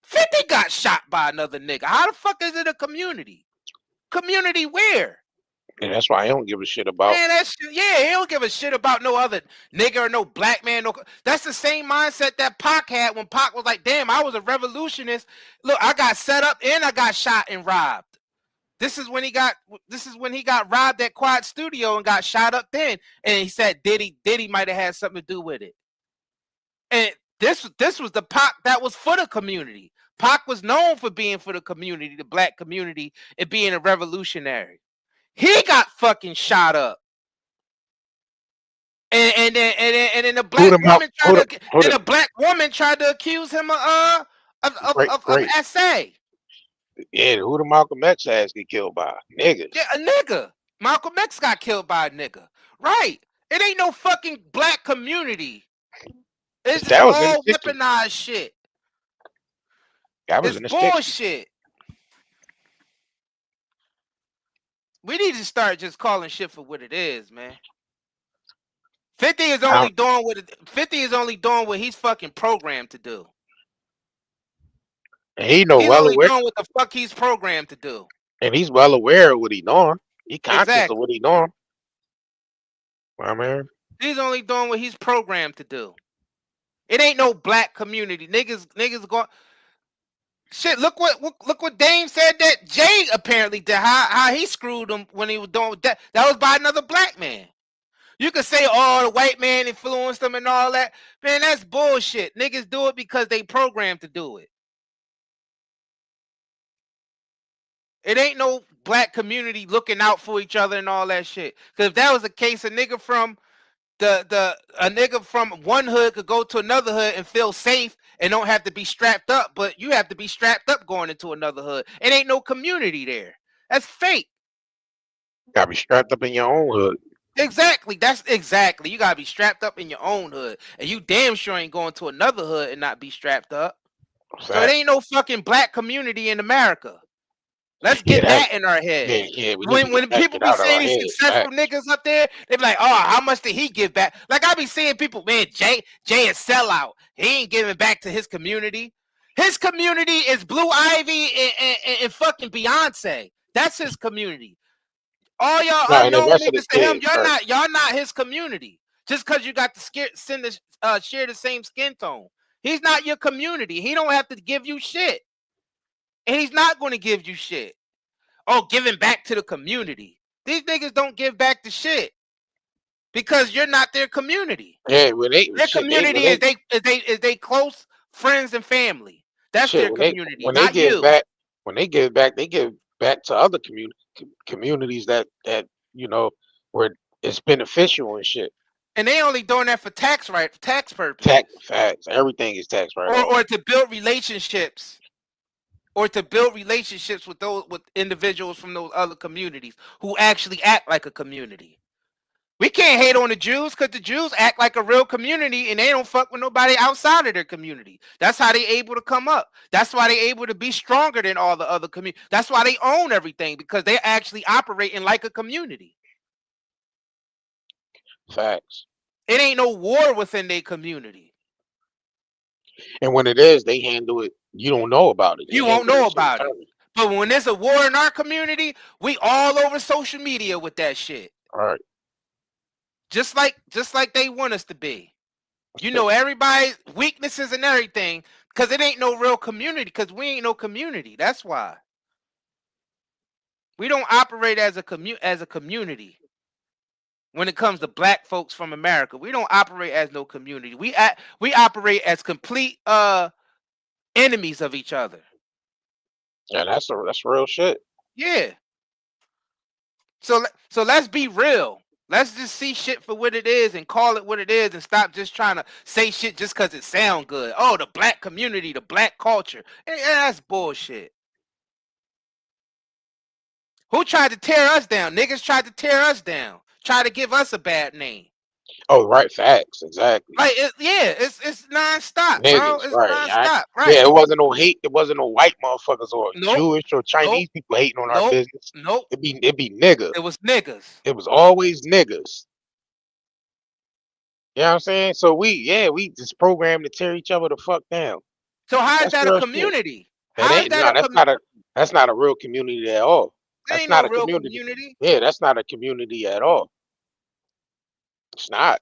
[SPEAKER 2] 50 got shot by another nigga. How the fuck is it a community? Community where?
[SPEAKER 1] And that's why I don't give a shit about.
[SPEAKER 2] Man, he don't give a shit about no other nigga or no black man. That's the same mindset that Pac had when Pac was like, damn, I was a revolutionist. Look, I got set up and I got shot and robbed. This is when he got robbed at Quad Studio and got shot up then. And he said Diddy might have had something to do with it. And this was the Pac that was for the community. Pac was known for being for the community, the black community, and being a revolutionary. He got fucking shot up. And then the black woman tried to accuse him of SA.
[SPEAKER 1] Yeah, who the Malcolm X ass get killed by? Niggas.
[SPEAKER 2] Yeah, a nigga. Malcolm X got killed by a nigga. Right. It ain't no fucking black community. It's just all weaponized shit. It's bullshit. We need to start just calling shit for what it is, man. 50 is only doing what he's fucking programmed to do.
[SPEAKER 1] And he's well aware
[SPEAKER 2] doing what the fuck he's programmed to do.
[SPEAKER 1] And he's well aware of what he's doing. He conscious of what he's doing. I mean,
[SPEAKER 2] he's only doing what he's programmed to do. It ain't no black community. Niggas going. Shit, look what Dame said that Jay apparently did. How he screwed him when he was doing that. That was by another black man. You could say, oh, the white man influenced them and all that. Man, that's bullshit. Niggas do it because they programmed to do it. It ain't no black community looking out for each other and all that shit. Because if that was the case, a nigga from one hood could go to another hood and feel safe and don't have to be strapped up, but you have to be strapped up going into another hood. It ain't no community there. That's fake.
[SPEAKER 1] You gotta be strapped up in your own hood.
[SPEAKER 2] Exactly. That's exactly. You gotta be strapped up in your own hood. And you damn sure ain't going to another hood and not be strapped up. So it ain't no fucking black community in America. Let's
[SPEAKER 1] Yeah,
[SPEAKER 2] get that in our heads.
[SPEAKER 1] yeah. We need to get
[SPEAKER 2] When
[SPEAKER 1] that
[SPEAKER 2] people
[SPEAKER 1] shit
[SPEAKER 2] be
[SPEAKER 1] out of
[SPEAKER 2] saying
[SPEAKER 1] our
[SPEAKER 2] these
[SPEAKER 1] heads.
[SPEAKER 2] successful niggas up there, they be like, "Oh, how much did he give back?" Like I be seeing people, man, Jay is sellout. He ain't giving back to his community. His community is Blue Ivy and fucking Beyonce. That's his community. All y'all
[SPEAKER 1] No, and the
[SPEAKER 2] unknown
[SPEAKER 1] rest of the
[SPEAKER 2] niggas to him,
[SPEAKER 1] kids, right?
[SPEAKER 2] y'all not his community. Just because you got to share the same skin tone. He's not your community. He don't have to give you shit. And he's not going to give you shit. Oh, giving back to the community. These niggas don't give back to shit because you're not their community.
[SPEAKER 1] Yeah, when they
[SPEAKER 2] Their
[SPEAKER 1] shit,
[SPEAKER 2] community is they close friends and family. That's
[SPEAKER 1] shit
[SPEAKER 2] their community,
[SPEAKER 1] when they
[SPEAKER 2] not
[SPEAKER 1] give
[SPEAKER 2] you.
[SPEAKER 1] back they give back to other communities that you know where it's beneficial and shit.
[SPEAKER 2] And they only doing that for tax
[SPEAKER 1] Tax
[SPEAKER 2] purposes.
[SPEAKER 1] facts, everything is tax right off.
[SPEAKER 2] Or to build relationships. Or to build relationships with individuals from those other communities who actually act like a community. We can't hate on the Jews because the Jews act like a real community and they don't fuck with nobody outside of their community. That's how they able to come up. That's why they able to be stronger than all the other communities. That's why they own everything, because they're actually operating like a community.
[SPEAKER 1] Facts.
[SPEAKER 2] It ain't no war within their community.
[SPEAKER 1] And when it is, they handle it. You don't know about it. They
[SPEAKER 2] You won't
[SPEAKER 1] handle
[SPEAKER 2] know
[SPEAKER 1] it
[SPEAKER 2] about it.
[SPEAKER 1] internally.
[SPEAKER 2] But when there's a war in our community, we all over social media with that shit.
[SPEAKER 1] All right.
[SPEAKER 2] Just like they want us to be. You know everybody's weaknesses and everything, because it ain't no real community, because we ain't no community. That's why. We don't operate as a community. When it comes to black folks from America, we don't operate as no community. We operate as complete enemies of each other.
[SPEAKER 1] Yeah, that's real shit.
[SPEAKER 2] Yeah. So let's be real. Let's just see shit for what it is and call it what it is and stop just trying to say shit just because it sounds good. Oh, the black community, the black culture. That's bullshit. Who tried to tear us down? Niggas tried to tear us down. Try to give us a bad name.
[SPEAKER 1] Oh, right. Facts. Exactly.
[SPEAKER 2] Like, it's nonstop, bro.
[SPEAKER 1] Niggas,
[SPEAKER 2] It's
[SPEAKER 1] right.
[SPEAKER 2] nonstop, right?
[SPEAKER 1] Yeah, it wasn't no hate. It wasn't no white motherfuckers or
[SPEAKER 2] Nope.
[SPEAKER 1] Jewish or Chinese people hating on our business.
[SPEAKER 2] Nope.
[SPEAKER 1] It be niggas.
[SPEAKER 2] It was niggas.
[SPEAKER 1] It was always niggas. You know what I'm saying? So we just programmed to tear each other the fuck down.
[SPEAKER 2] So how is
[SPEAKER 1] That's
[SPEAKER 2] that a
[SPEAKER 1] real shit.
[SPEAKER 2] community?
[SPEAKER 1] That
[SPEAKER 2] How is
[SPEAKER 1] ain't
[SPEAKER 2] that
[SPEAKER 1] that's not a real community at all.
[SPEAKER 2] That
[SPEAKER 1] That's
[SPEAKER 2] ain't
[SPEAKER 1] not
[SPEAKER 2] no
[SPEAKER 1] a
[SPEAKER 2] real
[SPEAKER 1] community. Yeah, that's not a community at all. It's not.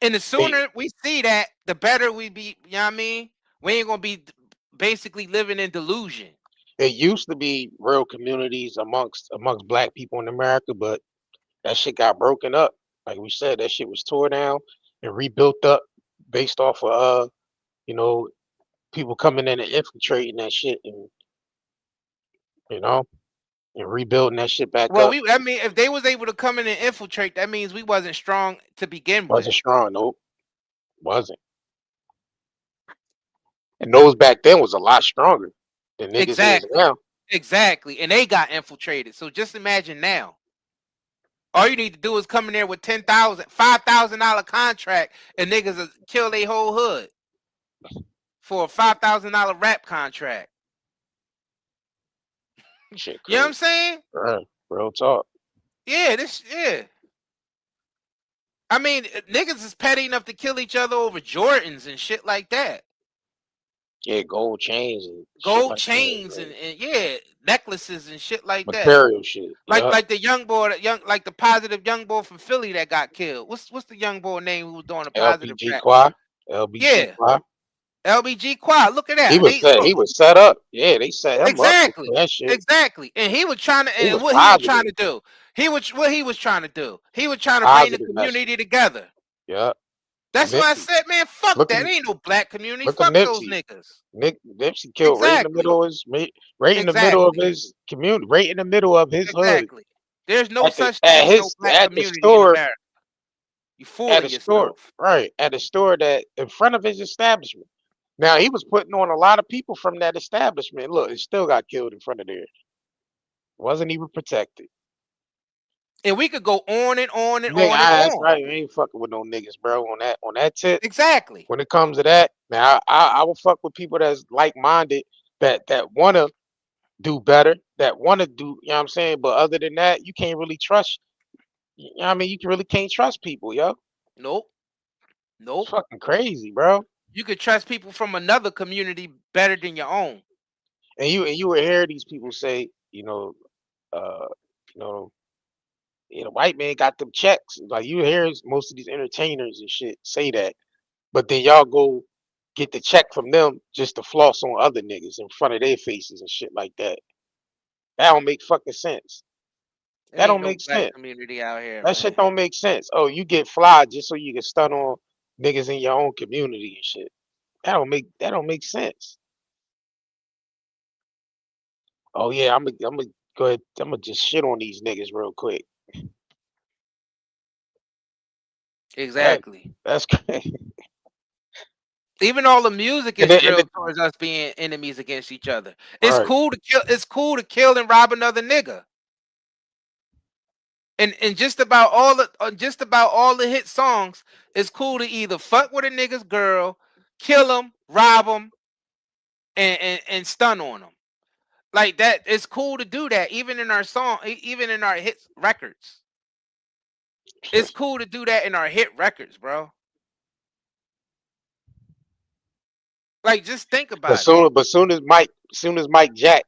[SPEAKER 2] And the sooner we see that, the better we be. You know what I mean? We ain't gonna be basically living in delusion.
[SPEAKER 1] It used to be real communities amongst black people in America, but that shit got broken up. Like we said, that shit was tore down and rebuilt up based off of you know, people coming in and infiltrating that shit and and rebuilding that shit back
[SPEAKER 2] Well,
[SPEAKER 1] up.
[SPEAKER 2] I mean, if they was able to come in and infiltrate, that means we wasn't strong to begin with.
[SPEAKER 1] Wasn't strong, nope. Wasn't. And those back then was a lot stronger than niggas is now.
[SPEAKER 2] Exactly. And they got infiltrated. So just imagine now. All you need to do is come in there with $5,000 contract, and niggas will kill their whole hood for a $5,000 rap contract.
[SPEAKER 1] Shit,
[SPEAKER 2] you know what I'm saying?
[SPEAKER 1] Real talk.
[SPEAKER 2] Yeah, I mean, niggas is petty enough to kill each other over Jordans and shit like that.
[SPEAKER 1] Yeah, gold chains and
[SPEAKER 2] and necklaces and shit like
[SPEAKER 1] Material
[SPEAKER 2] that.
[SPEAKER 1] Shit.
[SPEAKER 2] Like the young boy, the positive young boy from Philly that got killed. What's the young boy name who was doing a positive rap?
[SPEAKER 1] LBG
[SPEAKER 2] LBG Quad. Look at that.
[SPEAKER 1] He was set up. Yeah, they set him up for that shit.
[SPEAKER 2] Exactly. And he was trying to. And what he was trying to do? He was trying to bring the community together.
[SPEAKER 1] Yeah.
[SPEAKER 2] That's why I said, man, fuck that. Ain't no black community. Fuck those niggas.
[SPEAKER 1] Nipsey killed right in the middle of his community, right in the middle of his hood.
[SPEAKER 2] There's no such thing as no black community in America. You fooling yourself.
[SPEAKER 1] Right. At a store that in front of his establishment. Now he was putting on a lot of people from that establishment. Look, it still got killed in front of there. Wasn't even protected.
[SPEAKER 2] And we could go on and on and on and
[SPEAKER 1] that's
[SPEAKER 2] on.
[SPEAKER 1] right. We ain't fucking with no niggas, bro. On that tip.
[SPEAKER 2] Exactly.
[SPEAKER 1] When it comes to that, now I will fuck with people that's like minded that wanna do better, that wanna do, you know what I'm saying? But other than that, you can't really trust, you know what I mean? You really can't trust people, yo.
[SPEAKER 2] Nope.
[SPEAKER 1] It's
[SPEAKER 2] Nope.
[SPEAKER 1] fucking crazy, bro.
[SPEAKER 2] You could trust people from another community better than your own.
[SPEAKER 1] And you would hear these people say, uh, you know, white man got them checks. Like you hear most of these entertainers and shit say that, but then y'all go get the check from them just to floss on other niggas in front of their faces and shit like that. That don't make fucking sense.
[SPEAKER 2] There
[SPEAKER 1] That
[SPEAKER 2] ain't
[SPEAKER 1] don't
[SPEAKER 2] no
[SPEAKER 1] make
[SPEAKER 2] black
[SPEAKER 1] sense.
[SPEAKER 2] community out here,
[SPEAKER 1] That shit
[SPEAKER 2] man.
[SPEAKER 1] don't make sense. Oh, you get fly just so you can stun on niggas in your own community and shit. That don't make sense. Oh yeah, I'm gonna go ahead. I'm gonna just shit on these niggas real quick. That
[SPEAKER 2] Exactly.
[SPEAKER 1] that's crazy.
[SPEAKER 2] Even all the music
[SPEAKER 1] And
[SPEAKER 2] is
[SPEAKER 1] then, and then,
[SPEAKER 2] drilled towards us being enemies against each other. It's
[SPEAKER 1] right.
[SPEAKER 2] cool to kill. It's cool to kill and rob another nigga. And just about all the hit songs, it's cool to either fuck with a nigga's girl, kill him, rob him, and stun on him. Like that, it's cool to do that. Even in our even in our hit records, it's cool to do that in our hit records, bro. Like, just think
[SPEAKER 1] But
[SPEAKER 2] about it.
[SPEAKER 1] soon as Mike Jack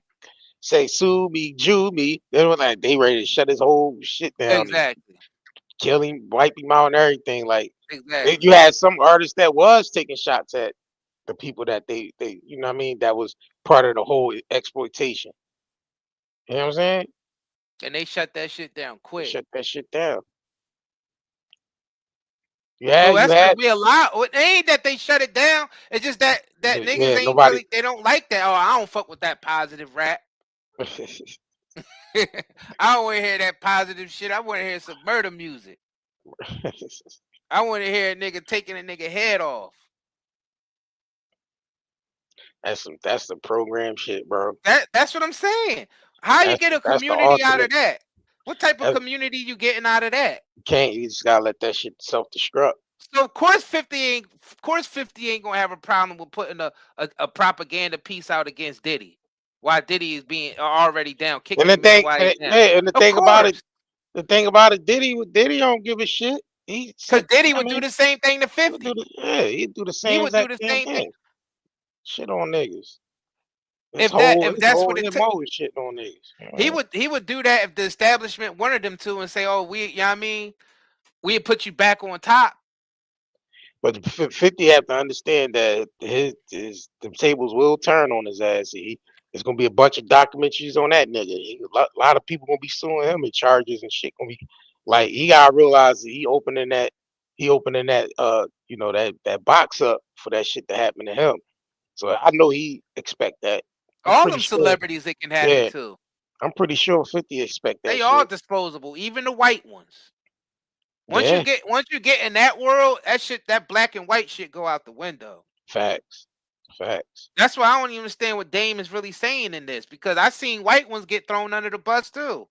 [SPEAKER 1] say sue me, Jew me, they were like they ready to shut his whole shit down and
[SPEAKER 2] Exactly.
[SPEAKER 1] kill him, wipe him out and everything. Like you
[SPEAKER 2] Exactly.
[SPEAKER 1] had some artists that was taking shots at the people that they you know what I mean, that was part of the whole exploitation. You know what I'm saying?
[SPEAKER 2] And they shut that shit down
[SPEAKER 1] They
[SPEAKER 2] quick.
[SPEAKER 1] shut that shit down.
[SPEAKER 2] Well,
[SPEAKER 1] You
[SPEAKER 2] that's because
[SPEAKER 1] had
[SPEAKER 2] we allow. It ain't that they shut it down. It's just that niggas
[SPEAKER 1] yeah,
[SPEAKER 2] ain't
[SPEAKER 1] nobody
[SPEAKER 2] really. They don't like that. Oh, I don't fuck with that positive rap. I don't want to hear that positive shit. I want to hear some murder music. I want to hear a nigga taking a nigga head off.
[SPEAKER 1] that's the program shit, bro.
[SPEAKER 2] That's what I'm saying. How you get a
[SPEAKER 1] That's the
[SPEAKER 2] community out
[SPEAKER 1] ultimate.
[SPEAKER 2] of that? What type of
[SPEAKER 1] That,
[SPEAKER 2] community you getting out of that?
[SPEAKER 1] you just gotta let that shit self destruct.
[SPEAKER 2] So of course 50 ain't gonna have a problem with putting a propaganda piece out against Diddy. Why Diddy is being already down,
[SPEAKER 1] And
[SPEAKER 2] kicking
[SPEAKER 1] the
[SPEAKER 2] the man
[SPEAKER 1] thing,
[SPEAKER 2] while he's
[SPEAKER 1] and,
[SPEAKER 2] down.
[SPEAKER 1] yeah, and
[SPEAKER 2] Of course.
[SPEAKER 1] the thing about it, Diddy don't give a shit. He
[SPEAKER 2] Because
[SPEAKER 1] said,
[SPEAKER 2] Diddy
[SPEAKER 1] I
[SPEAKER 2] would do
[SPEAKER 1] mean,
[SPEAKER 2] the same thing to
[SPEAKER 1] he'll do
[SPEAKER 2] 50.
[SPEAKER 1] he'd do the
[SPEAKER 2] He
[SPEAKER 1] same
[SPEAKER 2] would do
[SPEAKER 1] exact
[SPEAKER 2] the
[SPEAKER 1] damn
[SPEAKER 2] same thing.
[SPEAKER 1] thing. Shit on niggas.
[SPEAKER 2] If
[SPEAKER 1] His
[SPEAKER 2] that's what
[SPEAKER 1] whole
[SPEAKER 2] it took.
[SPEAKER 1] MO is shit on niggas.
[SPEAKER 2] He would do that if the establishment wanted him to and say, oh, you know what I mean? We'd put you back on top.
[SPEAKER 1] But 50 have to understand that the tables will turn on his ass. There's gonna be a bunch of documentaries on that nigga. A lot of people gonna be suing him and charges and shit. Gonna be like he gotta realize that he opening that that box up for that shit to happen to him. So I know he expect that. I'm
[SPEAKER 2] All
[SPEAKER 1] pretty
[SPEAKER 2] them
[SPEAKER 1] sure.
[SPEAKER 2] celebrities, it can happen
[SPEAKER 1] Yeah,
[SPEAKER 2] to.
[SPEAKER 1] I'm pretty sure 50 expect that
[SPEAKER 2] They all
[SPEAKER 1] shit.
[SPEAKER 2] disposable, even the white ones.
[SPEAKER 1] Yeah,
[SPEAKER 2] Once you get in that world, that black and white shit go out the window.
[SPEAKER 1] facts, facts,
[SPEAKER 2] That's why I don't even understand what Dame is really saying in this, because I seen white ones get thrown under the bus too.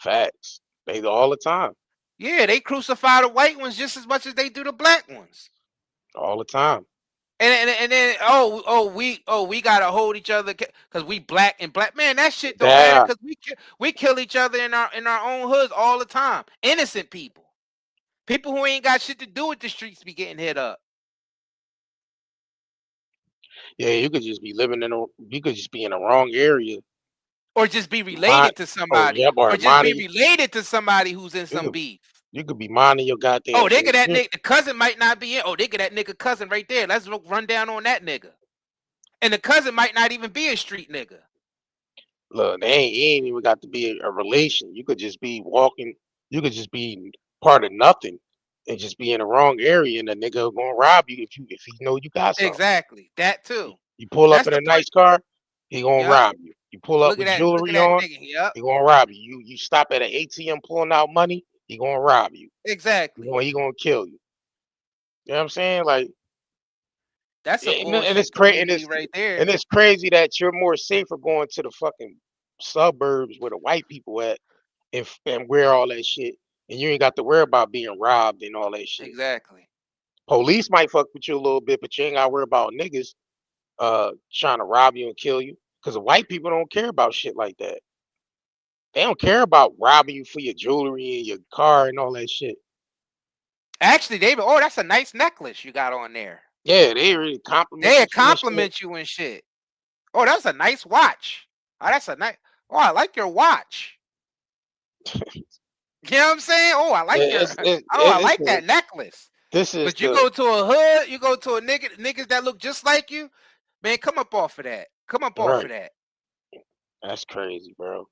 [SPEAKER 1] facts. They all the time,
[SPEAKER 2] Yeah, they crucify the white ones just as much as they do the black ones.
[SPEAKER 1] all the time.
[SPEAKER 2] And then we gotta hold each other because we black and black, man. That shit don't matter
[SPEAKER 1] Yeah,
[SPEAKER 2] because we kill each other in our own hoods all the time. Innocent people who ain't got shit to do with the streets be getting hit up.
[SPEAKER 1] yeah. You could just be in the wrong area.
[SPEAKER 2] Or just be
[SPEAKER 1] Mind,
[SPEAKER 2] related to
[SPEAKER 1] oh
[SPEAKER 2] somebody,
[SPEAKER 1] yeah, or
[SPEAKER 2] or just be
[SPEAKER 1] minding.
[SPEAKER 2] related to somebody who's in
[SPEAKER 1] You
[SPEAKER 2] some
[SPEAKER 1] could
[SPEAKER 2] beef.
[SPEAKER 1] you could be minding your
[SPEAKER 2] Oh,
[SPEAKER 1] goddamn
[SPEAKER 2] they get that
[SPEAKER 1] business.
[SPEAKER 2] nigga. The cousin might not be in. Oh, they get that nigga cousin right there. Let's run down on that nigga. And the cousin might not even be a street nigga.
[SPEAKER 1] Look, he ain't even got to be a relation. You could just be walking. You could just be part of nothing, and just be in the wrong area, and the nigga gonna rob you if he know you got something.
[SPEAKER 2] Exactly. That too.
[SPEAKER 1] You pull up
[SPEAKER 2] That's
[SPEAKER 1] in
[SPEAKER 2] the
[SPEAKER 1] a
[SPEAKER 2] part.
[SPEAKER 1] nice car, he gonna
[SPEAKER 2] Yup.
[SPEAKER 1] rob you. You pull up
[SPEAKER 2] Look at
[SPEAKER 1] with
[SPEAKER 2] that. Look at
[SPEAKER 1] jewelry
[SPEAKER 2] that
[SPEAKER 1] on,
[SPEAKER 2] nigga. Yup.
[SPEAKER 1] he gonna rob you. You stop at an ATM pulling out money, he gonna rob you.
[SPEAKER 2] Exactly.
[SPEAKER 1] He gonna kill you. You know what I'm saying? Like,
[SPEAKER 2] That's a
[SPEAKER 1] and it's
[SPEAKER 2] bullshit
[SPEAKER 1] crazy,
[SPEAKER 2] community right there.
[SPEAKER 1] and it's crazy that you're more safer going to the fucking suburbs where the white people at, and wear all that shit, and you ain't got to worry about being robbed and all that shit.
[SPEAKER 2] Exactly.
[SPEAKER 1] Police might fuck with you a little bit, but you ain't got to worry about niggas trying to rob you and kill you. Because white people don't care about shit like that. They don't care about robbing you for your jewelry and your car and all that shit.
[SPEAKER 2] Actually, David, oh, that's a nice necklace you got on there.
[SPEAKER 1] Yeah, they really compliment
[SPEAKER 2] They
[SPEAKER 1] you for that shit.
[SPEAKER 2] compliment you and shit. Oh, that's a nice watch. Oh, that's a nice. Oh, I like your watch. You know what I'm saying? Oh, I like your. I like that necklace.
[SPEAKER 1] This is.
[SPEAKER 2] But you go to a hood, you go to a niggas that look just like you, man. Come up off of that. Come up off of that.
[SPEAKER 1] That's crazy, bro.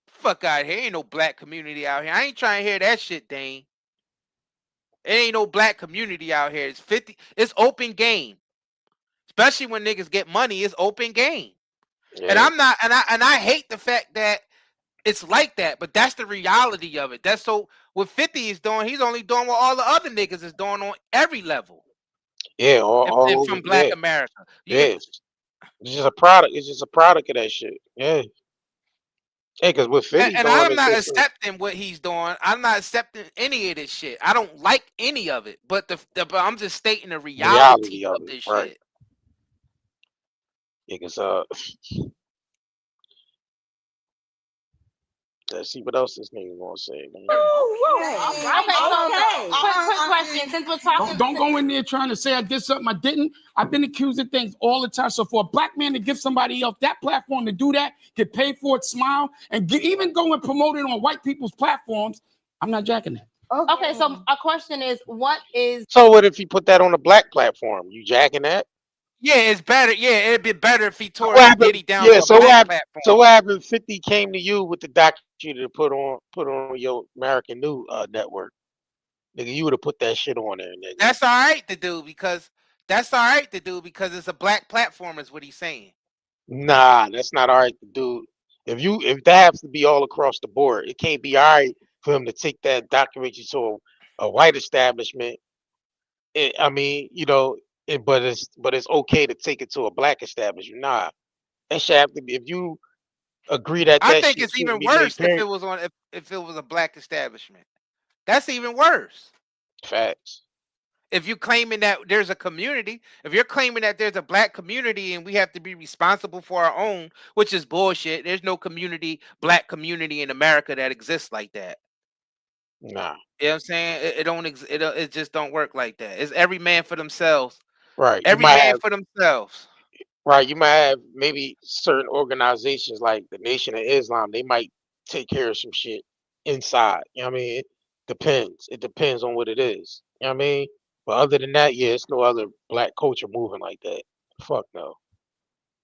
[SPEAKER 2] Fuck out here. Ain't no black community out here. I ain't trying to hear that shit, Dane. It ain't no black community out here. It's 50. It's open game. Especially when niggas get money, it's open game. Yeah. And I'm not, and I hate the fact that it's like that, but that's the reality of it. That's so what 50 is doing, he's only doing what all the other niggas is doing on every level.
[SPEAKER 1] Yeah, all
[SPEAKER 2] from Black America.
[SPEAKER 1] It's just a product. It's just a product of that shit. Yeah. Hey, because with 50
[SPEAKER 2] and I'm not accepting what he's doing. I'm not accepting any of this shit. I don't like any of it. But but I'm just stating the reality of this shit.
[SPEAKER 1] Yeah, because let's see what else this nigga gonna say, man.
[SPEAKER 3] Quick question. Since we're talking,
[SPEAKER 4] don't go in there trying to say I did something I didn't. I've been accused of things all the time. So for a black man to give somebody else that platform to do that, get paid for it, smile, and even go and promote it on white people's platforms, I'm not jacking that.
[SPEAKER 3] Okay, so our question is, what is?
[SPEAKER 1] So what if he put that on a black platform? You jacking that?
[SPEAKER 2] Yeah, it's better. Yeah, it'd be better if he tore Diddy down. Yeah,
[SPEAKER 1] so what happened? So what happened? 50 came to you with the documentary to put on your American News network. Nigga, you would have put that shit on there. Nigga.
[SPEAKER 2] That's all right to do because it's a black platform, is what he's saying.
[SPEAKER 1] Nah, that's not all right to do. If that has to be all across the board, it can't be all right for him to take that documentary to a white establishment. I mean, you know. But it's okay to take it to a black establishment. Nah, that should have to be. If you agree that
[SPEAKER 2] I think it's even worse if it was on if it was a black establishment. That's even worse.
[SPEAKER 1] Facts.
[SPEAKER 2] If you're claiming that there's a community, if you're claiming that there's a black community and we have to be responsible for our own, which is bullshit. There's no black community in America that exists like that.
[SPEAKER 1] Nah.
[SPEAKER 2] You know what I'm saying? It just don't work like that. It's every man for themselves.
[SPEAKER 1] Right.
[SPEAKER 2] Every man for themselves.
[SPEAKER 1] Right. You might have maybe certain organizations like the Nation of Islam, they might take care of some shit inside. You know what I mean? It depends. It depends on what it is. You know what I mean? But other than that, yeah, it's no other black culture moving like that. Fuck no.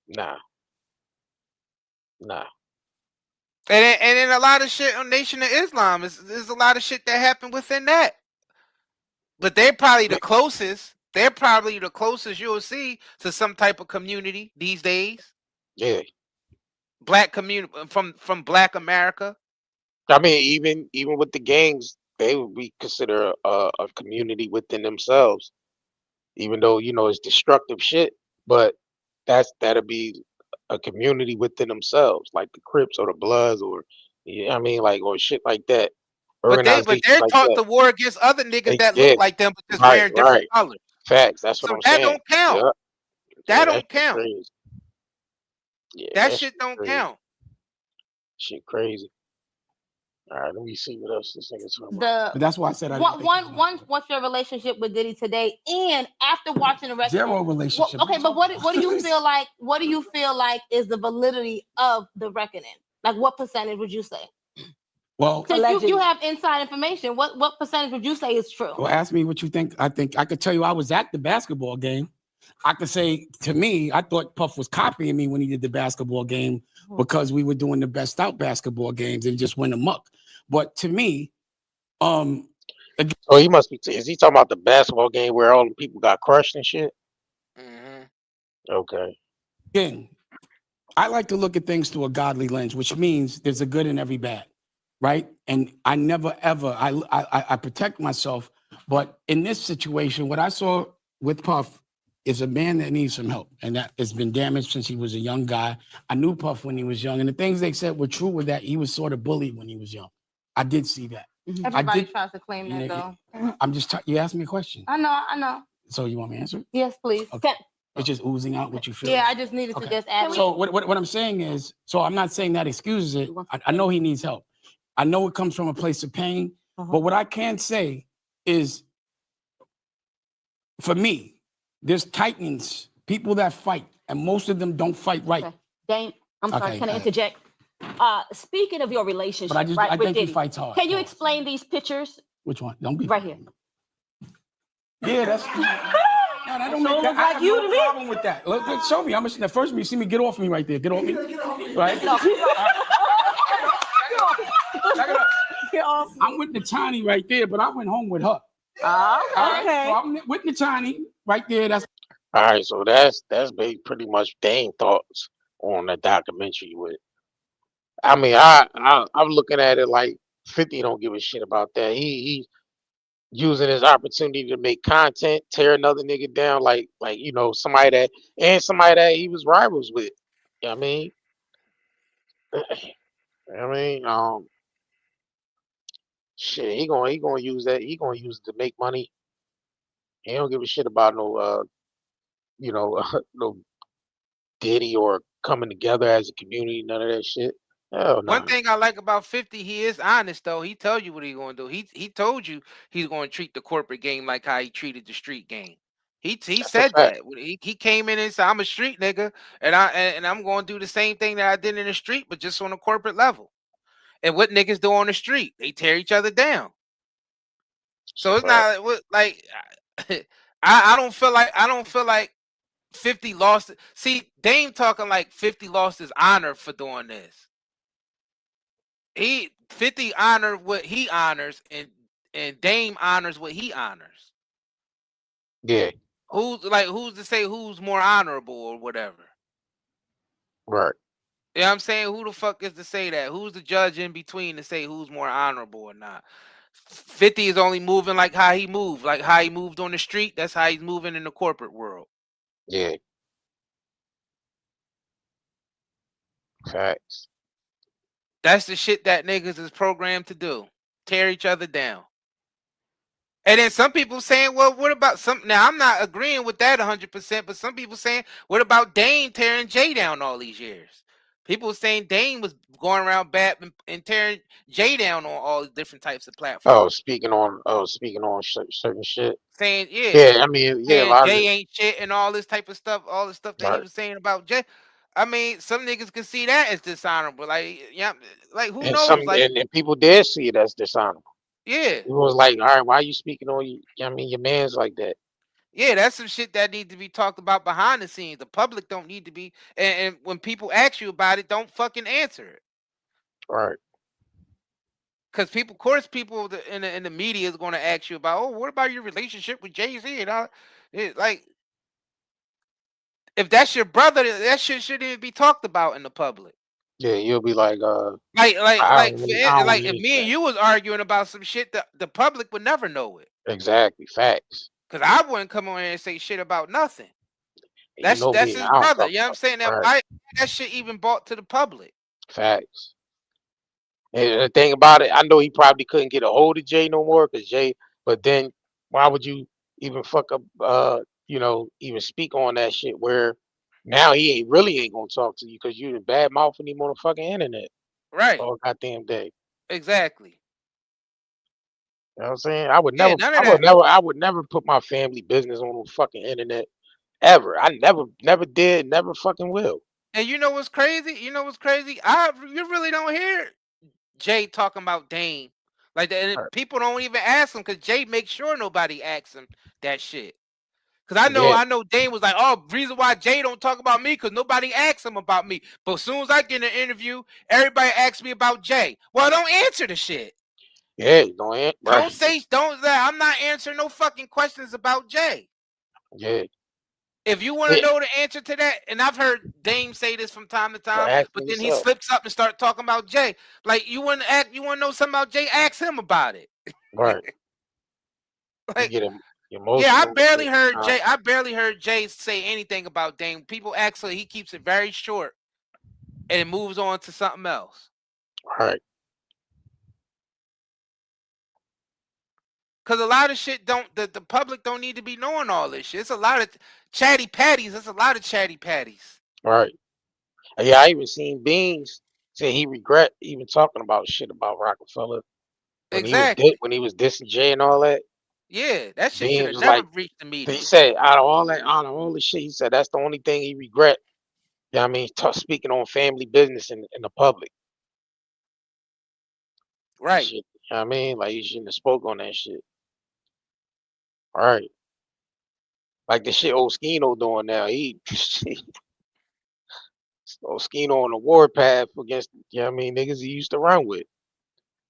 [SPEAKER 1] Nah. And
[SPEAKER 2] then a lot of shit on Nation of Islam there's a lot of shit that happened within that. But they're probably the closest. They're probably the closest you'll see to some type of community these days.
[SPEAKER 1] Yeah.
[SPEAKER 2] Black community from Black America.
[SPEAKER 1] I mean, even with the gangs, they would be considered a community within themselves. Even though, you know, it's destructive shit, but that'll be a community within themselves, like the Crips or the Bloods or I mean, like, or shit like that.
[SPEAKER 2] But they're
[SPEAKER 1] like
[SPEAKER 2] taught to war against other niggas that look like them but just wearing different colors.
[SPEAKER 1] Facts. That's what I'm saying.
[SPEAKER 2] That don't count.
[SPEAKER 1] Yep.
[SPEAKER 2] That don't count.
[SPEAKER 1] Yeah,
[SPEAKER 2] that shit don't count.
[SPEAKER 1] Shit crazy. All right, let me see what else this nigga's talking about.
[SPEAKER 4] But that's why I said
[SPEAKER 3] what's your relationship with Diddy today? And after watching the record,
[SPEAKER 4] zero relationship.
[SPEAKER 3] Okay, but what do you feel like? What do you feel like is the validity of the reckoning? Like, what percentage would you say?
[SPEAKER 4] Well,
[SPEAKER 3] you have inside information. What percentage would you say is true?
[SPEAKER 4] Well, ask me what you think. I think I could tell you I was at the basketball game. I could say, to me, I thought Puff was copying me when he did the basketball game because we were doing the best out basketball games and just went amok. But to me,
[SPEAKER 1] so he must be. Is he talking about the basketball game where all the people got crushed and shit?
[SPEAKER 2] Mm-hmm.
[SPEAKER 1] Okay.
[SPEAKER 4] Again, I like to look at things through a godly lens, which means there's a good in every bad, right? And I never ever I protect myself. But in this situation, what I saw with Puff is a man that needs some help, and that has been damaged since he was a young guy. I knew Puff when he was young, and the things they said were true with that. He was sort of bullied when he was young. I did see that.
[SPEAKER 3] Everybody tries to claim that, though.
[SPEAKER 4] I'm just you asked me a question.
[SPEAKER 3] I know.
[SPEAKER 4] So you want me to answer?
[SPEAKER 3] Yes, please.
[SPEAKER 4] Okay. It's just oozing out what you feel.
[SPEAKER 3] Yeah, I just needed to just add.
[SPEAKER 4] So what I'm saying is, so I'm not saying that excuses it. I know he needs help. I know it comes from a place of pain. But what I can say is, for me, there's titans, people that fight, and most of them don't fight right.
[SPEAKER 6] Okay. Dame, I'm sorry,
[SPEAKER 4] Okay,
[SPEAKER 6] can I
[SPEAKER 4] go ahead.
[SPEAKER 6] interject? Speaking of your relationship,
[SPEAKER 4] But
[SPEAKER 6] right,
[SPEAKER 4] I
[SPEAKER 6] with
[SPEAKER 4] think he
[SPEAKER 6] Diddy,
[SPEAKER 4] fights hard.
[SPEAKER 6] can you explain these pictures
[SPEAKER 4] Which one? Don't be
[SPEAKER 6] right here?
[SPEAKER 4] Yeah, that's. No, that don't make that. I have no problem with that. Look, show me. I'm the first time you see me, get off me right there. Get off me. Right?
[SPEAKER 6] Get off.
[SPEAKER 4] I'm with Natani right there, but I went home with her.
[SPEAKER 6] Okay.
[SPEAKER 4] So I'm with Natani right there. That's
[SPEAKER 1] All right, so that's pretty much Dame thoughts on the documentary with. I mean, I'm looking at it like 50 don't give a shit about that. He using his opportunity to make content, tear another nigga down, like somebody that he was rivals with. You know what I mean, shit, he gonna use that. He gonna use it to make money. He don't give a shit about no no Diddy or coming together as a community. None of that shit. Hell no.
[SPEAKER 2] One thing I like about 50, he is honest though. He tell you what he gonna do. He told you he's gonna treat the corporate game like how he treated the street game. He
[SPEAKER 1] That's a
[SPEAKER 2] said
[SPEAKER 1] fact.
[SPEAKER 2] that. He came in and said, I'm a street nigga, and I'm gonna do the same thing that I did in the street, but just on a corporate level. And what niggas do on the street? They tear each other down. So it's not like I don't feel like 50 lost it. See, Dame talking like 50 lost his honor for doing this. 50 honor what he honors, and Dame honors what he honors.
[SPEAKER 1] Yeah.
[SPEAKER 2] Who's to say who's more honorable or whatever?
[SPEAKER 1] Right.
[SPEAKER 2] You know what I'm saying? Who the fuck is to say that? Who's the judge in between to say who's more honorable or not? 50 is only moving like how he moved, like how he moved on the street. That's how he's moving in the corporate world.
[SPEAKER 1] Yeah. Facts.
[SPEAKER 2] That's the shit that niggas is programmed to do. Tear each other down. And then some people saying, well, what about some? Now, I'm not agreeing with that 100%, but some people saying, what about Dame tearing Jay down all these years? People saying Dame was going around bad and tearing Jay down on all different types of platforms.
[SPEAKER 1] Speaking on certain shit.
[SPEAKER 2] Saying,
[SPEAKER 1] Yeah, I mean, yeah, a lot
[SPEAKER 2] Jay
[SPEAKER 1] of
[SPEAKER 2] ain't shit and all this type of stuff, all the stuff that he
[SPEAKER 1] right.
[SPEAKER 2] was saying about Jay. I mean, some niggas can see that as dishonorable. Like, yeah, like who knows? Like,
[SPEAKER 1] And people did see it as dishonorable.
[SPEAKER 2] yeah.
[SPEAKER 1] It was like, all right, why are you speaking on your man's like that?
[SPEAKER 2] Yeah, that's some shit that needs to be talked about behind the scenes. The public don't need to be, and when people ask you about it, don't fucking answer it.
[SPEAKER 1] Right.
[SPEAKER 2] Because people, of course, people in the media is going to ask you about, oh, what about your relationship with Jay-Z and all? Like, if that's your brother, that shit shouldn't even be talked about in the public.
[SPEAKER 1] Yeah, you'll be like,
[SPEAKER 2] like
[SPEAKER 1] really
[SPEAKER 2] if me and you was arguing about some shit, the public would never know it.
[SPEAKER 1] Exactly, facts.
[SPEAKER 2] Because I wouldn't come on here and say shit about nothing. That's
[SPEAKER 1] me,
[SPEAKER 2] his
[SPEAKER 1] I don't
[SPEAKER 2] brother.
[SPEAKER 1] talk
[SPEAKER 2] You know what I'm saying?
[SPEAKER 1] about-
[SPEAKER 2] Why that shit even brought to the public?
[SPEAKER 1] Facts. And the thing about it, I know he probably couldn't get a hold of Jay no more because Jay. But then, why would you even fuck up? Even speak on that shit where now he really ain't gonna talk to you because you bad mouthing him on the fucking internet.
[SPEAKER 2] Right.
[SPEAKER 1] All goddamn day.
[SPEAKER 2] Exactly.
[SPEAKER 1] You know what I'm saying? I would
[SPEAKER 2] Yeah,
[SPEAKER 1] never,
[SPEAKER 2] none of that.
[SPEAKER 1] I would never put my family business on the fucking internet ever. I never did, never fucking will.
[SPEAKER 2] And you know what's crazy? You really don't hear Jay talking about Dame like that. And
[SPEAKER 1] Right.
[SPEAKER 2] people don't even ask him because Jay makes sure nobody asks him that shit. Cause
[SPEAKER 1] Yeah.
[SPEAKER 2] I know Dame was like, oh, reason why Jay don't talk about me because nobody asks him about me. But as soon as I get an interview, everybody asks me about Jay. Well, don't answer the shit.
[SPEAKER 1] Yeah, don't answer.
[SPEAKER 2] I'm not answering no fucking questions about Jay.
[SPEAKER 1] Yeah.
[SPEAKER 2] If you want to know the answer to that, and I've heard Dame say this from time to time, but then he slips up and start talking about Jay. Like you want to know something about Jay? Ask him about it.
[SPEAKER 1] Right.
[SPEAKER 2] Like,
[SPEAKER 1] you get him emotional.
[SPEAKER 2] Yeah, I barely heard Jay. I barely heard Jay say anything about Dame. People actually he keeps it very short, and it moves on to something else.
[SPEAKER 1] Right.
[SPEAKER 2] Cause a lot of shit the public don't need to be knowing all this shit. It's a lot of chatty patties. There's a lot of chatty patties.
[SPEAKER 1] Right. Yeah, I even seen Beans say he regret even talking about shit about Rockefeller
[SPEAKER 2] Exactly.
[SPEAKER 1] when he was dissing Jay and all that.
[SPEAKER 2] Yeah, that shit should
[SPEAKER 1] Beans
[SPEAKER 2] have
[SPEAKER 1] was
[SPEAKER 2] never
[SPEAKER 1] like,
[SPEAKER 2] reached the
[SPEAKER 1] he
[SPEAKER 2] media.
[SPEAKER 1] said out of all the shit, he said that's the only thing he regret. Yeah, I mean, speaking on family business in the public.
[SPEAKER 2] Right.
[SPEAKER 1] Shit. You know what I mean? Like you shouldn't have spoke on that shit. All right. Like the shit Oskino doing now. He Oskino on the warpath against, you know what I mean, niggas he used to run with.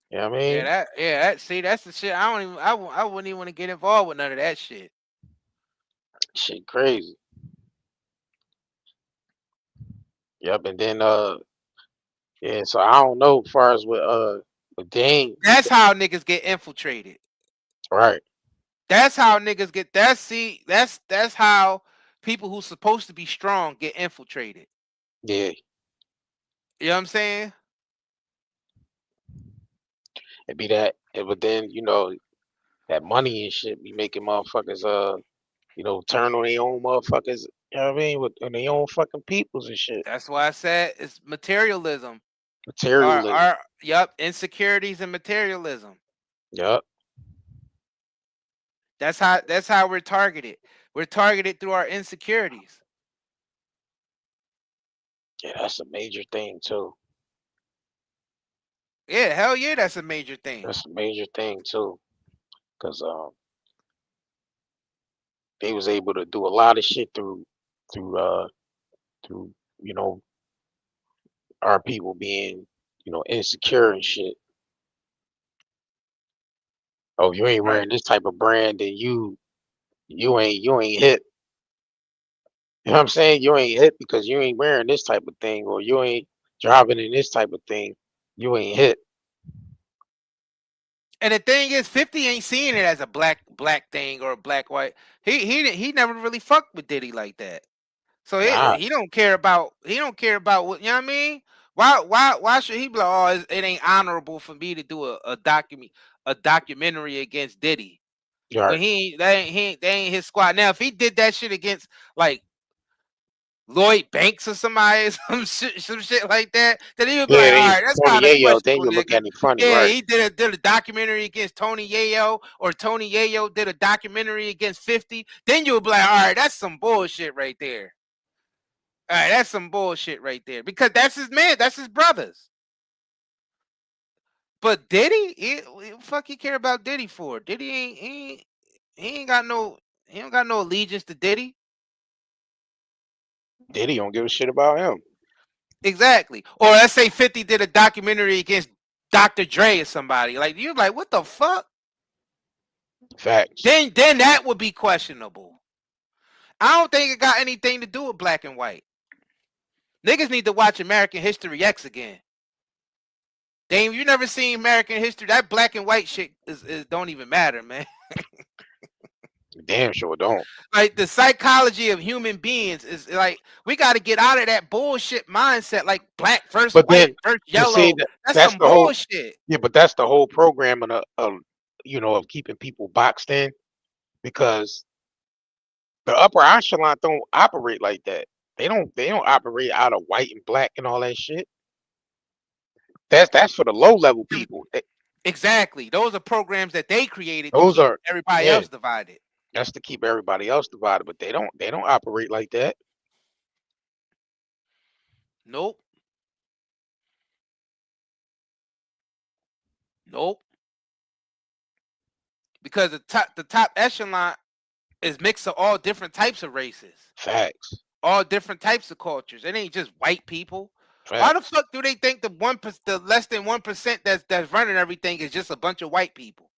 [SPEAKER 1] You know what I mean?
[SPEAKER 2] That's the shit. I wouldn't even want to get involved with none of that shit.
[SPEAKER 1] Shit crazy. Yep, and then yeah, so I don't know as far as with Dame.
[SPEAKER 2] That's how niggas get infiltrated.
[SPEAKER 1] Right.
[SPEAKER 2] That's how niggas get that's how people who's supposed to be strong get infiltrated.
[SPEAKER 1] Yeah.
[SPEAKER 2] You know what I'm saying?
[SPEAKER 1] It be that. But then, that money and shit be making motherfuckers turn on their own motherfuckers, you know what I mean, on their own fucking peoples and shit.
[SPEAKER 2] That's why I said it's materialism.
[SPEAKER 1] Materialism.
[SPEAKER 2] Insecurities and materialism.
[SPEAKER 1] Yup.
[SPEAKER 2] That's how we're targeted. We're targeted through our insecurities.
[SPEAKER 1] Yeah, that's a major thing too.
[SPEAKER 2] Yeah, hell yeah, that's a major thing.
[SPEAKER 1] That's a major thing too. Cause they was able to do a lot of shit through through, our people being, insecure and shit. Oh, you ain't
[SPEAKER 2] Right.
[SPEAKER 1] wearing this type of brand, then you ain't hit. You know what I'm saying? You ain't hit because you ain't wearing this type of thing, or you ain't driving in this type of thing. You ain't hit.
[SPEAKER 2] And the thing is, 50 ain't seeing it as a black thing or a black white. He never really fucked with Diddy like that. So
[SPEAKER 1] Nah,
[SPEAKER 2] he don't care about what, you know what I mean? Why should he be like, oh, it ain't honorable for me to do a documentary against Diddy
[SPEAKER 1] you're
[SPEAKER 2] when
[SPEAKER 1] right.
[SPEAKER 2] they ain't his squad. Now if he did that shit against like Lloyd Banks or somebody, some shit like that, then he would be
[SPEAKER 1] Yeah,
[SPEAKER 2] like, all
[SPEAKER 1] then
[SPEAKER 2] right, that's
[SPEAKER 1] Tony
[SPEAKER 2] kind of
[SPEAKER 1] Yayo, then
[SPEAKER 2] questionable,
[SPEAKER 1] you look
[SPEAKER 2] nigga.
[SPEAKER 1] at it funny,
[SPEAKER 2] Yeah,
[SPEAKER 1] right?
[SPEAKER 2] he did a documentary against Tony Yayo, or Tony Yayo did a documentary against 50. Then you would be like, all right, that's some bullshit right there. All right, that's some bullshit right there because that's his man, that's his brothers. But Diddy, fuck, he care about Diddy for? Diddy he ain't got no he don't got no allegiance to Diddy.
[SPEAKER 1] Diddy don't give a shit about him.
[SPEAKER 2] Exactly. Or let's say 50 did a documentary against Dr. Dre or somebody. Like you're like, what the fuck?
[SPEAKER 1] Facts.
[SPEAKER 2] Then that would be questionable. I don't think it got anything to do with black and white. Niggas need to watch American History X again. Dame, you never seen American History? That black and white shit is don't even matter, man.
[SPEAKER 1] Damn sure don't.
[SPEAKER 2] Like the psychology of human beings is like we got to get out of that bullshit mindset. Like black versus
[SPEAKER 1] But
[SPEAKER 2] white
[SPEAKER 1] then,
[SPEAKER 2] versus
[SPEAKER 1] but see,
[SPEAKER 2] yellow. That's
[SPEAKER 1] that's
[SPEAKER 2] some
[SPEAKER 1] the whole.
[SPEAKER 2] bullshit.
[SPEAKER 1] Yeah, but that's the whole program of keeping people boxed in, because the upper echelon don't operate like that. They don't operate out of white and black and all that shit. That's for the low level people.
[SPEAKER 2] Exactly. Those are programs that they created to
[SPEAKER 1] Those
[SPEAKER 2] keep
[SPEAKER 1] are,
[SPEAKER 2] everybody
[SPEAKER 1] yeah,
[SPEAKER 2] else divided.
[SPEAKER 1] that's to keep everybody else divided, but they don't operate like that.
[SPEAKER 2] Nope. Nope. Because the top echelon is mix of all different types of races,
[SPEAKER 1] Facts.
[SPEAKER 2] all different types of cultures. It ain't just white people. Why the
[SPEAKER 1] Facts.
[SPEAKER 2] fuck do they think the less than 1% that's running everything is just a bunch of white people?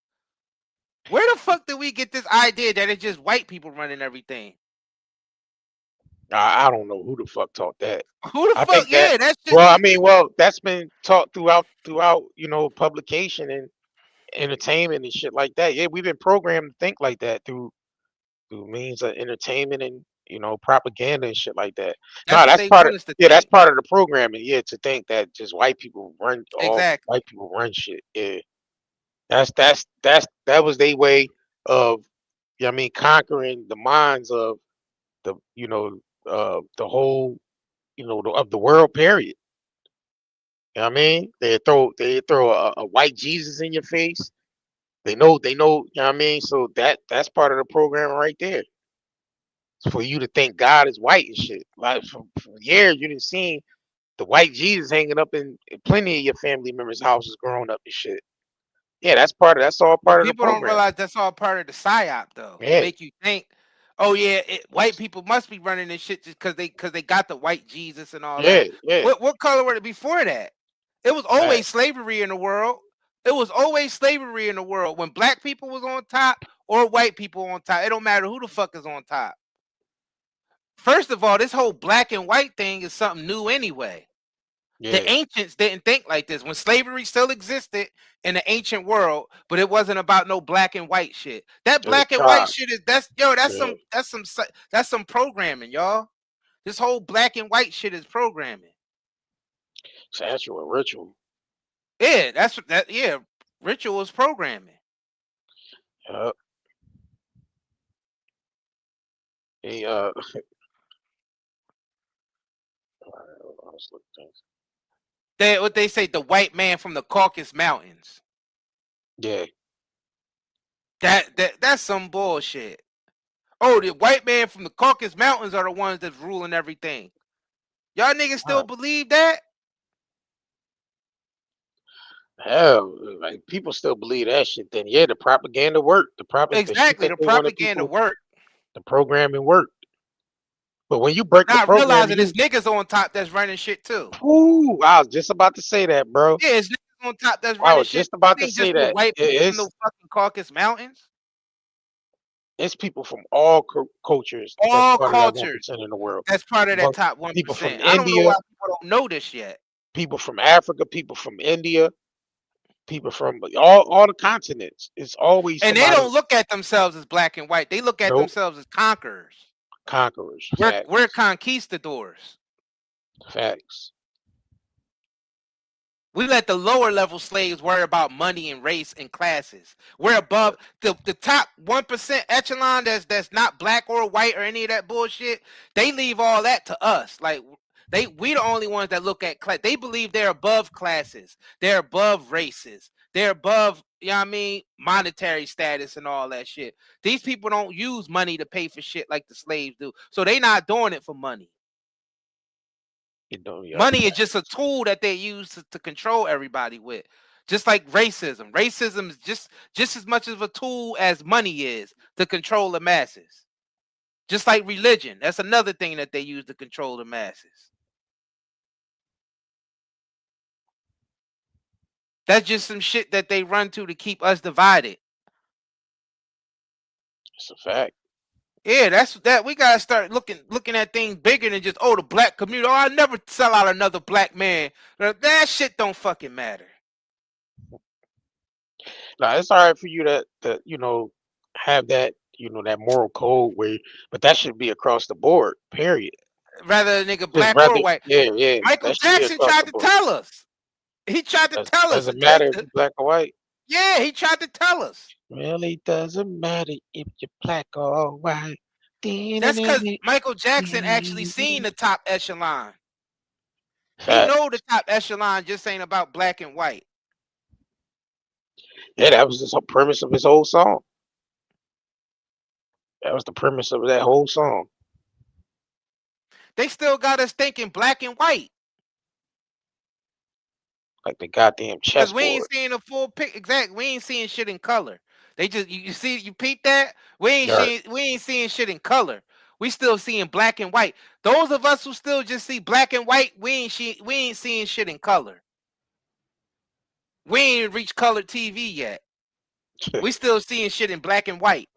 [SPEAKER 2] Where the fuck did we get this idea that it's just white people running everything?
[SPEAKER 1] I don't know who the fuck taught that.
[SPEAKER 2] Who the
[SPEAKER 1] I
[SPEAKER 2] fuck?
[SPEAKER 1] think that,
[SPEAKER 2] Yeah, that shit.
[SPEAKER 1] well, I mean, well, that's been taught throughout, publication and entertainment and shit like that. Yeah, we've been programmed to think like that through means of entertainment and, propaganda and shit like that.
[SPEAKER 2] That's
[SPEAKER 1] No,
[SPEAKER 2] what
[SPEAKER 1] that's
[SPEAKER 2] they
[SPEAKER 1] part of
[SPEAKER 2] want us to
[SPEAKER 1] yeah, that's
[SPEAKER 2] think.
[SPEAKER 1] part of the programming. Yeah, to think that just white people run
[SPEAKER 2] Exactly.
[SPEAKER 1] shit. Yeah, That was their way of, you know what I mean, conquering the minds of the, the whole, of the world, period. You know what I mean? They throw a white Jesus in your face. They know, you know what I mean? So that's part of the program right there. It's for you to think God is white and shit. Like for years you didn't see the white Jesus hanging up in plenty of your family members' houses growing up and shit. Yeah, that's all
[SPEAKER 2] But
[SPEAKER 1] part of the
[SPEAKER 2] people don't
[SPEAKER 1] program.
[SPEAKER 2] realize that's all part of the psyop, though, to
[SPEAKER 1] Yeah,
[SPEAKER 2] make you think, oh yeah, white people must be running this shit just because they got the white Jesus and all
[SPEAKER 1] yeah,
[SPEAKER 2] that.
[SPEAKER 1] yeah.
[SPEAKER 2] What color were it before that? It was always
[SPEAKER 1] Facts.
[SPEAKER 2] slavery in the world. It was always slavery in the world when black people was on top or white people on top. It don't matter who the fuck is on top. First of all, this whole black and white thing is something new anyway.
[SPEAKER 1] Yeah,
[SPEAKER 2] The ancients didn't think like this when slavery still existed in the ancient world, but it wasn't about no black and white shit. That
[SPEAKER 1] it was
[SPEAKER 2] black and white
[SPEAKER 1] tribes.
[SPEAKER 2] shit is that's
[SPEAKER 1] Yeah,
[SPEAKER 2] some programming, y'all. This whole black and white shit is programming.
[SPEAKER 1] it's actually a ritual.
[SPEAKER 2] Yeah, yeah, ritual is programming.
[SPEAKER 1] Yeah, he let's look at things.
[SPEAKER 2] What they say, the white man from the Caucasus Mountains.
[SPEAKER 1] Yeah,
[SPEAKER 2] That's some bullshit. Oh, the white man from the Caucasus Mountains are the ones that's ruling everything. Y'all niggas still
[SPEAKER 1] wow.
[SPEAKER 2] believe that?
[SPEAKER 1] Hell, like people still believe that shit. Then yeah, the propaganda worked. The shit
[SPEAKER 2] Exactly.
[SPEAKER 1] that
[SPEAKER 2] The
[SPEAKER 1] they wanted
[SPEAKER 2] propaganda
[SPEAKER 1] people,
[SPEAKER 2] worked.
[SPEAKER 1] the programming worked. But when you break the
[SPEAKER 2] Not
[SPEAKER 1] program,
[SPEAKER 2] realizing it's niggas on top that's running shit too.
[SPEAKER 1] ooh, I was just about to say that, bro.
[SPEAKER 2] Yeah, it's niggas on top that's
[SPEAKER 1] I
[SPEAKER 2] running
[SPEAKER 1] was
[SPEAKER 2] shit.
[SPEAKER 1] just about
[SPEAKER 2] It
[SPEAKER 1] to
[SPEAKER 2] ain't just
[SPEAKER 1] say
[SPEAKER 2] no
[SPEAKER 1] that.
[SPEAKER 2] white people from
[SPEAKER 1] It's
[SPEAKER 2] the fucking Caucasus Mountains.
[SPEAKER 1] it's people from all cultures that's
[SPEAKER 2] All
[SPEAKER 1] part of that 1%
[SPEAKER 2] cultures
[SPEAKER 1] in the world.
[SPEAKER 2] that's part of that
[SPEAKER 1] Among
[SPEAKER 2] top
[SPEAKER 1] people from
[SPEAKER 2] 1%. I don't know
[SPEAKER 1] India,
[SPEAKER 2] why people don't know this yet.
[SPEAKER 1] people from Africa, people from India, people from all the continents. It's always
[SPEAKER 2] And they
[SPEAKER 1] somebody.
[SPEAKER 2] don't look at themselves as black and white. They look at
[SPEAKER 1] Nope,
[SPEAKER 2] themselves as conquerors.
[SPEAKER 1] conquerors.
[SPEAKER 2] We're conquistadors.
[SPEAKER 1] Facts.
[SPEAKER 2] We let the lower level slaves worry about money and race and classes. We're above the top 1% echelon that's not black or white or any of that bullshit. They leave all that to us. Like we the only ones that look at class. They believe they're above classes. They're above races. They're above, you know what I mean, monetary status and all that shit. These people don't use money to pay for shit like the slaves do. So they not doing it for money.
[SPEAKER 1] You know, yeah.
[SPEAKER 2] Money is just a tool that they use to control everybody with. Just like racism. Racism is just as much of a tool as money is to control the masses. Just like religion. That's another thing that they use to control the masses. That's just some shit that they run to keep us divided.
[SPEAKER 1] It's a fact.
[SPEAKER 2] Yeah, that's that. We gotta start looking at things bigger than just the black community. Oh, I never sell out another black man. That shit don't fucking matter.
[SPEAKER 1] Now it's all right for you to have that that moral code but that should be across the board. Period.
[SPEAKER 2] Rather a nigga
[SPEAKER 1] Just
[SPEAKER 2] black or
[SPEAKER 1] rather,
[SPEAKER 2] white.
[SPEAKER 1] yeah,
[SPEAKER 2] Michael
[SPEAKER 1] that should be
[SPEAKER 2] Jackson
[SPEAKER 1] across
[SPEAKER 2] tried
[SPEAKER 1] the
[SPEAKER 2] to
[SPEAKER 1] board.
[SPEAKER 2] tell us. He tried to tell us.
[SPEAKER 1] Doesn't matter if you're black or white.
[SPEAKER 2] Yeah, he tried to tell us.
[SPEAKER 1] Really doesn't matter if you're black or white.
[SPEAKER 2] That's because Michael Jackson actually seen the top echelon. He
[SPEAKER 1] Fact.
[SPEAKER 2] know the top echelon just ain't about black and white.
[SPEAKER 1] Yeah, that was the premise of his whole song. That was the premise of that whole song.
[SPEAKER 2] They still got us thinking black and white.
[SPEAKER 1] Like the goddamn
[SPEAKER 2] Because we ain't
[SPEAKER 1] chessboard.
[SPEAKER 2] seeing the full pic. Exactly. We ain't seeing shit in color. They just you see you peep that? We ain't seeing shit in color. We still seeing black and white. Those of us who still just see black and white, we ain't seeing shit in color. We ain't reached color TV yet. We still seeing shit in black and white.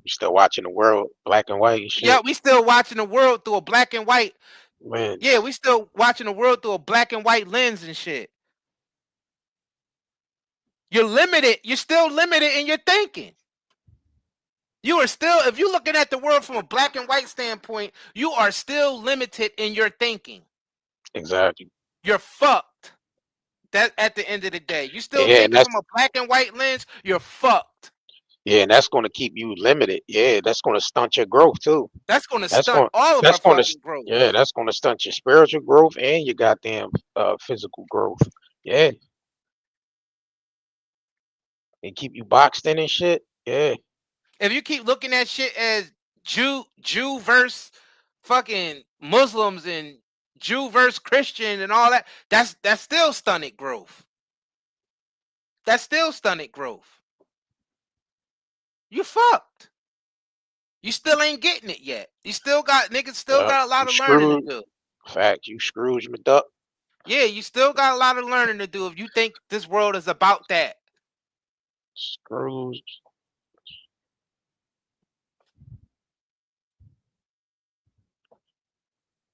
[SPEAKER 1] We still watching the world black and white and shit.
[SPEAKER 2] Yeah, we still watching the world through a black and white
[SPEAKER 1] lens.
[SPEAKER 2] Yeah, we still watching the world through a black and white lens and shit. You're limited. You're still limited in your thinking. You are still, if you're looking at the world from a black and white standpoint, you are still limited in your thinking.
[SPEAKER 1] Exactly.
[SPEAKER 2] You're fucked. That at the end of the day, you still
[SPEAKER 1] Yeah,
[SPEAKER 2] take
[SPEAKER 1] and
[SPEAKER 2] it
[SPEAKER 1] that's
[SPEAKER 2] from a black and white lens, you're fucked.
[SPEAKER 1] yeah, and that's gonna keep you limited. Yeah, that's gonna stunt your growth too.
[SPEAKER 2] That's gonna
[SPEAKER 1] That's
[SPEAKER 2] stunt
[SPEAKER 1] going
[SPEAKER 2] all of our
[SPEAKER 1] that's gonna
[SPEAKER 2] fucking growth.
[SPEAKER 1] yeah, that's gonna stunt your spiritual growth and your goddamn physical growth. Yeah, and keep you boxed in and shit. Yeah.
[SPEAKER 2] If you keep looking at shit as Jew versus fucking Muslims and Jew versus Christian and all that, that's still stunted growth. That's still stunted growth. You fucked. You still ain't getting it yet. You still got niggas still
[SPEAKER 1] Yep.
[SPEAKER 2] got a lot
[SPEAKER 1] You
[SPEAKER 2] of learning to
[SPEAKER 1] screwed.
[SPEAKER 2] do.
[SPEAKER 1] Fact, you Scrooge McDuck.
[SPEAKER 2] Yeah, you still got a lot of learning to do if you think this world is about that.
[SPEAKER 1] Scrooge.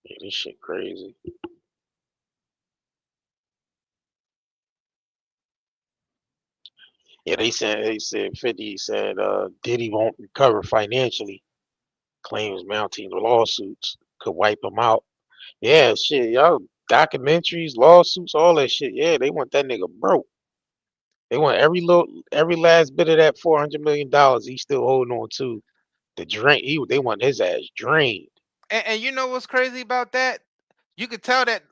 [SPEAKER 1] Yeah, this shit crazy. Yeah, they said 50 said Diddy won't recover financially. Claims mounting lawsuits could wipe him out. Yeah, shit, y'all documentaries, lawsuits, all that shit. Yeah, they want that nigga broke. They want every last bit of that $400 million he's still holding on to. The drain. They want his ass drained.
[SPEAKER 2] And you know what's crazy about that? You could tell that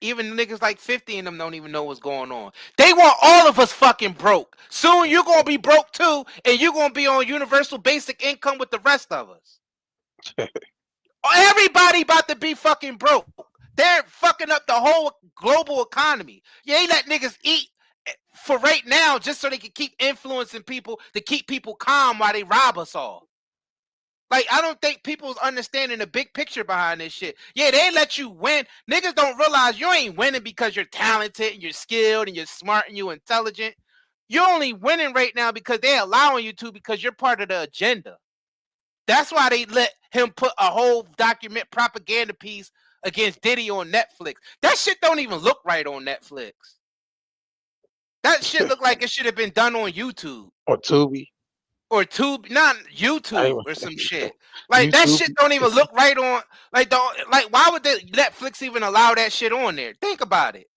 [SPEAKER 2] even niggas like 50 and them don't even know what's going on. They want all of us fucking broke. Soon you're gonna be broke too, and you're gonna be on universal basic income with the rest of us. Everybody about to be fucking broke. They're fucking up the whole global economy. You ain't let niggas eat for right now just so they can keep influencing people to keep people calm while they rob us all. Like, I don't think people's understanding the big picture behind this shit. Yeah, they let you win. Niggas don't realize you ain't winning because you're talented and you're skilled and you're smart and you're intelligent. You're only winning right now because they're allowing you to because you're part of the agenda. That's why they let him put a whole document propaganda piece against Diddy on Netflix. That shit don't even look right on Netflix. That shit look like it should have been done on YouTube.
[SPEAKER 1] Or Tubi.
[SPEAKER 2] Or Tube, not YouTube or some shit. Like that
[SPEAKER 1] YouTube.
[SPEAKER 2] shit don't even look right on. Like why would Netflix even allow that shit on there? Think about it.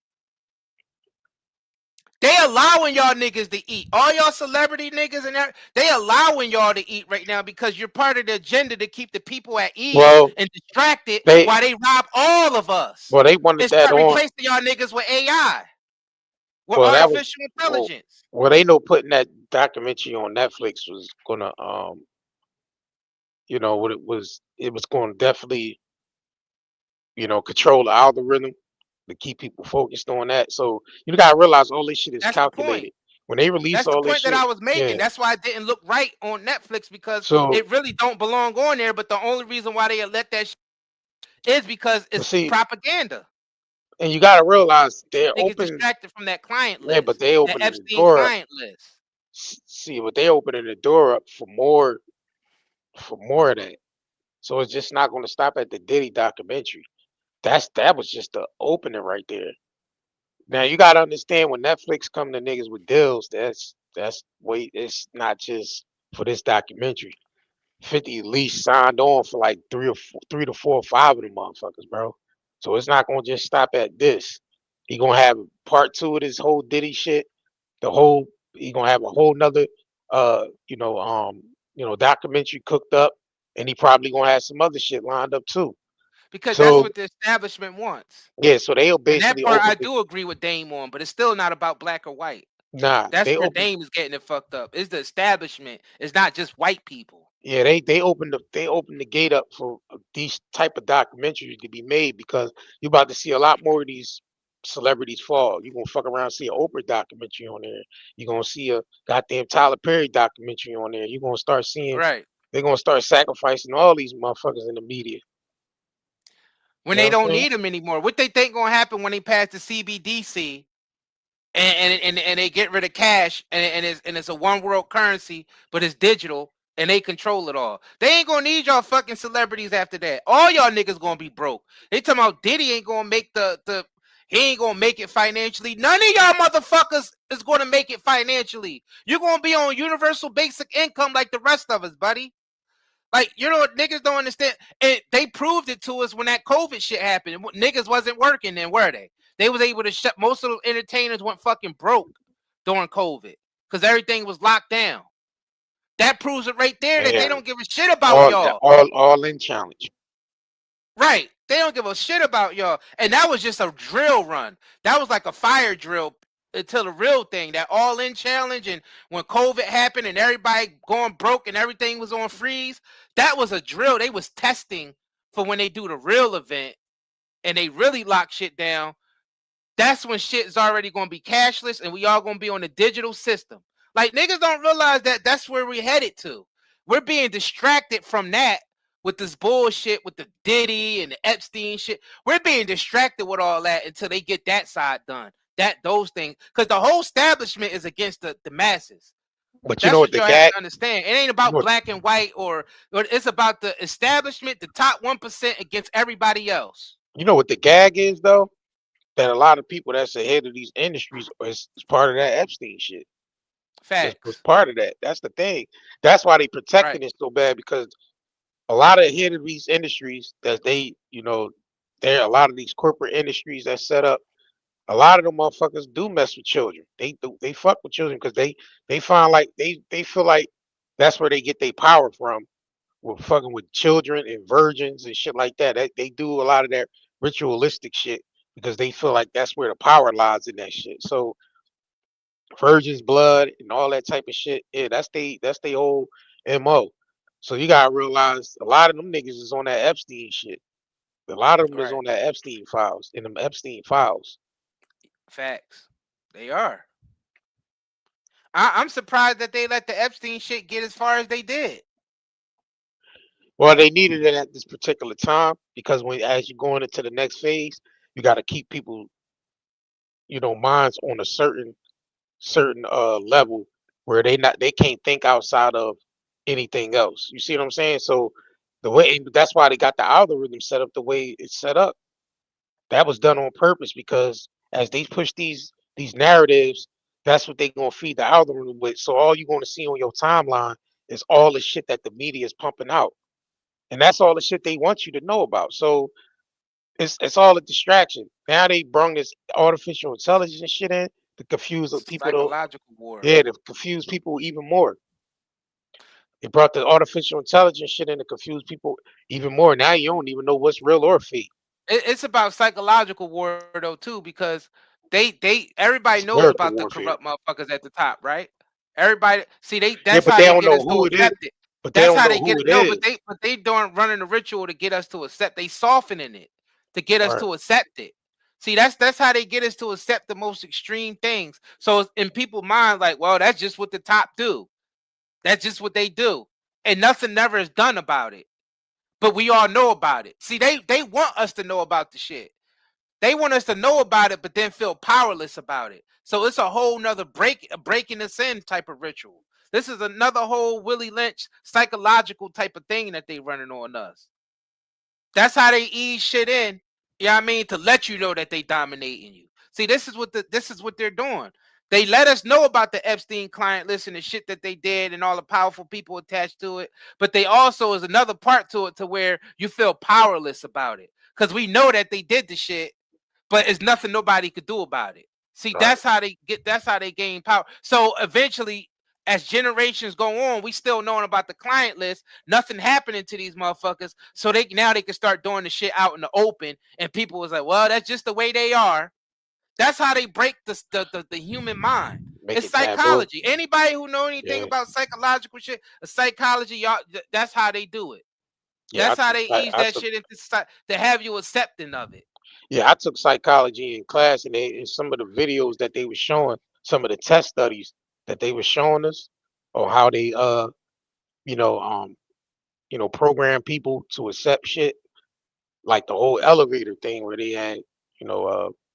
[SPEAKER 2] They allowing y'all niggas to eat. All y'all celebrity niggas and that, they allowing y'all to eat right now because you're part of the agenda to keep the people at ease and distracted while they rob all of us.
[SPEAKER 1] Well, they wanted
[SPEAKER 2] and
[SPEAKER 1] that
[SPEAKER 2] start
[SPEAKER 1] on.
[SPEAKER 2] replacing y'all niggas with AI. With
[SPEAKER 1] Well,
[SPEAKER 2] artificial intelligence.
[SPEAKER 1] Well, they know putting that documentary on Netflix was gonna you know what it was gonna definitely, control the algorithm to keep people focused on that. So you gotta realize all this shit is
[SPEAKER 2] That's the point.
[SPEAKER 1] calculated. When they release
[SPEAKER 2] That's the
[SPEAKER 1] all this
[SPEAKER 2] point that
[SPEAKER 1] shit,
[SPEAKER 2] I was making.
[SPEAKER 1] yeah.
[SPEAKER 2] That's why it didn't look right on Netflix because
[SPEAKER 1] So
[SPEAKER 2] it really don't belong on there. But the only reason why they let that is because it's propaganda.
[SPEAKER 1] And you gotta realize they're
[SPEAKER 2] Niggas
[SPEAKER 1] open.
[SPEAKER 2] distracted from that client list.
[SPEAKER 1] Yeah, but they opening the
[SPEAKER 2] Epstein
[SPEAKER 1] door up.
[SPEAKER 2] client list.
[SPEAKER 1] See, but they opening the door up for more of that. So it's just not gonna stop at the Diddy documentary. That was just the opening right there. Now you gotta understand when Netflix come to niggas with deals, that's wait, it's not just for this documentary. 50 at least signed on for like 3 to 4 or 5 of them motherfuckers, bro. So it's not gonna just stop at this. He gonna have part 2 of this whole Diddy shit. He gonna have a whole nother documentary cooked up, and he probably gonna have some other shit lined up too.
[SPEAKER 2] Because that's
[SPEAKER 1] So
[SPEAKER 2] what the establishment wants.
[SPEAKER 1] yeah, so they'll
[SPEAKER 2] And that
[SPEAKER 1] basically
[SPEAKER 2] part
[SPEAKER 1] open
[SPEAKER 2] I do agree with Dame on, but it's still not about black or white.
[SPEAKER 1] Nah,
[SPEAKER 2] That's
[SPEAKER 1] they
[SPEAKER 2] where
[SPEAKER 1] open.
[SPEAKER 2] Dame is getting it fucked up. It's the establishment. It's not just white people.
[SPEAKER 1] Yeah, they opened the gate up for these type of documentaries to be made because you're about to see a lot more of these celebrities fall. You're gonna fuck around and see an Oprah documentary on there. You're gonna see a goddamn Tyler Perry documentary on there. You're gonna start seeing they're gonna start sacrificing all these motherfuckers in the media.
[SPEAKER 2] When
[SPEAKER 1] You know
[SPEAKER 2] they
[SPEAKER 1] what I'm
[SPEAKER 2] don't
[SPEAKER 1] saying?
[SPEAKER 2] need them anymore. What they think gonna happen when they pass the CBDC and they get rid of cash and it's a one world currency, but it's digital and they control it all. They ain't gonna need y'all fucking celebrities after that. All y'all niggas gonna be broke. They talking about Diddy ain't gonna make he ain't gonna make it financially. None of y'all motherfuckers is gonna make it financially. You're gonna be on universal basic income like the rest of us, buddy. Like, you know what niggas don't understand? And they proved it to us when that COVID shit happened. Niggas wasn't working then, were they? They was able to shut most of the entertainers went fucking broke during COVID because everything was locked down. That proves it right there that they don't give a shit about y'all.
[SPEAKER 1] All in challenge.
[SPEAKER 2] Right. They don't give a shit about y'all. And that was just a drill run. That was like a fire drill until the real thing, that all in challenge. And when COVID happened and everybody going broke and everything was on freeze, that was a drill. They was testing for when they do the real event and they really lock shit down. That's when shit is already going to be cashless and we all going to be on the digital system. Like, niggas don't realize that that's where we headed to. We're being distracted from that with this bullshit with the Diddy and the Epstein shit. We're being distracted with all that until they get that side done. Those things. Because the whole establishment is against the masses.
[SPEAKER 1] But
[SPEAKER 2] you know what y'all have to understand. It ain't about black and white or it's about the establishment, the top 1% against everybody else.
[SPEAKER 1] You know what the gag is, though? That a lot of people that's ahead of these industries is part of that Epstein shit.
[SPEAKER 2] Facts.
[SPEAKER 1] It's part of that. That's the thing. That's why they protecting it so bad, because a lot of ahead of these industries that they, you know, there are a lot of these corporate industries that set up. A lot of them motherfuckers do mess with children. They fuck with children because they find like they feel like that's where they get their power from. With fucking with children and virgins and shit like that. They do a lot of that ritualistic shit because they feel like that's where the power lies in that shit. So virgin's blood and all that type of shit, yeah, that's they whole MO. So you gotta realize a lot of them niggas is on that Epstein shit. A lot of them is on that Epstein files, in them Epstein files.
[SPEAKER 2] Facts. They are. I'm surprised that they let the Epstein shit get as far as they did.
[SPEAKER 1] Well, they needed it at this particular time because as you're going into the next phase, you got to keep people, you know, minds on a certain level where they can't think outside of anything else. You see what I'm saying? So that's why they got the algorithm set up the way it's set up. That was done on purpose because as they push these narratives, that's what they're gonna feed the algorithm with. So all you're gonna see on your timeline is all the shit that the media is pumping out. And that's all the shit they want you to know about. So it's all a distraction. Now they brought this artificial intelligence shit in to confuse people.
[SPEAKER 2] Psychological war.
[SPEAKER 1] Yeah, to confuse people even more. They brought the artificial intelligence shit in to confuse people even more. Now you don't even know what's real or fake.
[SPEAKER 2] It's about psychological war though too, because everybody knows about the corrupt motherfuckers at the top, right? Everybody see that's how they get us to accept it.
[SPEAKER 1] But that's how they get
[SPEAKER 2] it. No, but they don't running the ritual to get us to accept. They softening it to get us to accept it. See, that's how they get us to accept the most extreme things. So in people's mind, like, well, that's just what the top do. That's just what they do, and nothing never is done about it. But we all know about it. See, they want us to know about the shit. They want us to know about it, but then feel powerless about it. So it's a whole nother breaking us in type of ritual. This is another whole Willie Lynch psychological type of thing that they running on us. That's how they ease shit in. You know what I mean? To let you know that they dominating you. See, this is what they're doing. They let us know about the Epstein client list and the shit that they did and all the powerful people attached to it. But they also is another part to it to where you feel powerless about it. Because we know that they did the shit, but it's nothing nobody could do about it. See, that's how they gain power. So eventually, as generations go on, we still knowing about the client list, nothing happening to these motherfuckers. So they can start doing the shit out in the open. And people was like, well, that's just the way they are. That's how they break the human mind. It's psychology. Anybody who know anything about psychological shit, psychology, y'all, that's how they do it. Yeah, that's how they ease that shit into society, to have you accepting of it.
[SPEAKER 1] Yeah, I took psychology in class, and some of the videos that they were showing, some of the test studies that they were showing us, or how they program people to accept shit, like the whole elevator thing where they had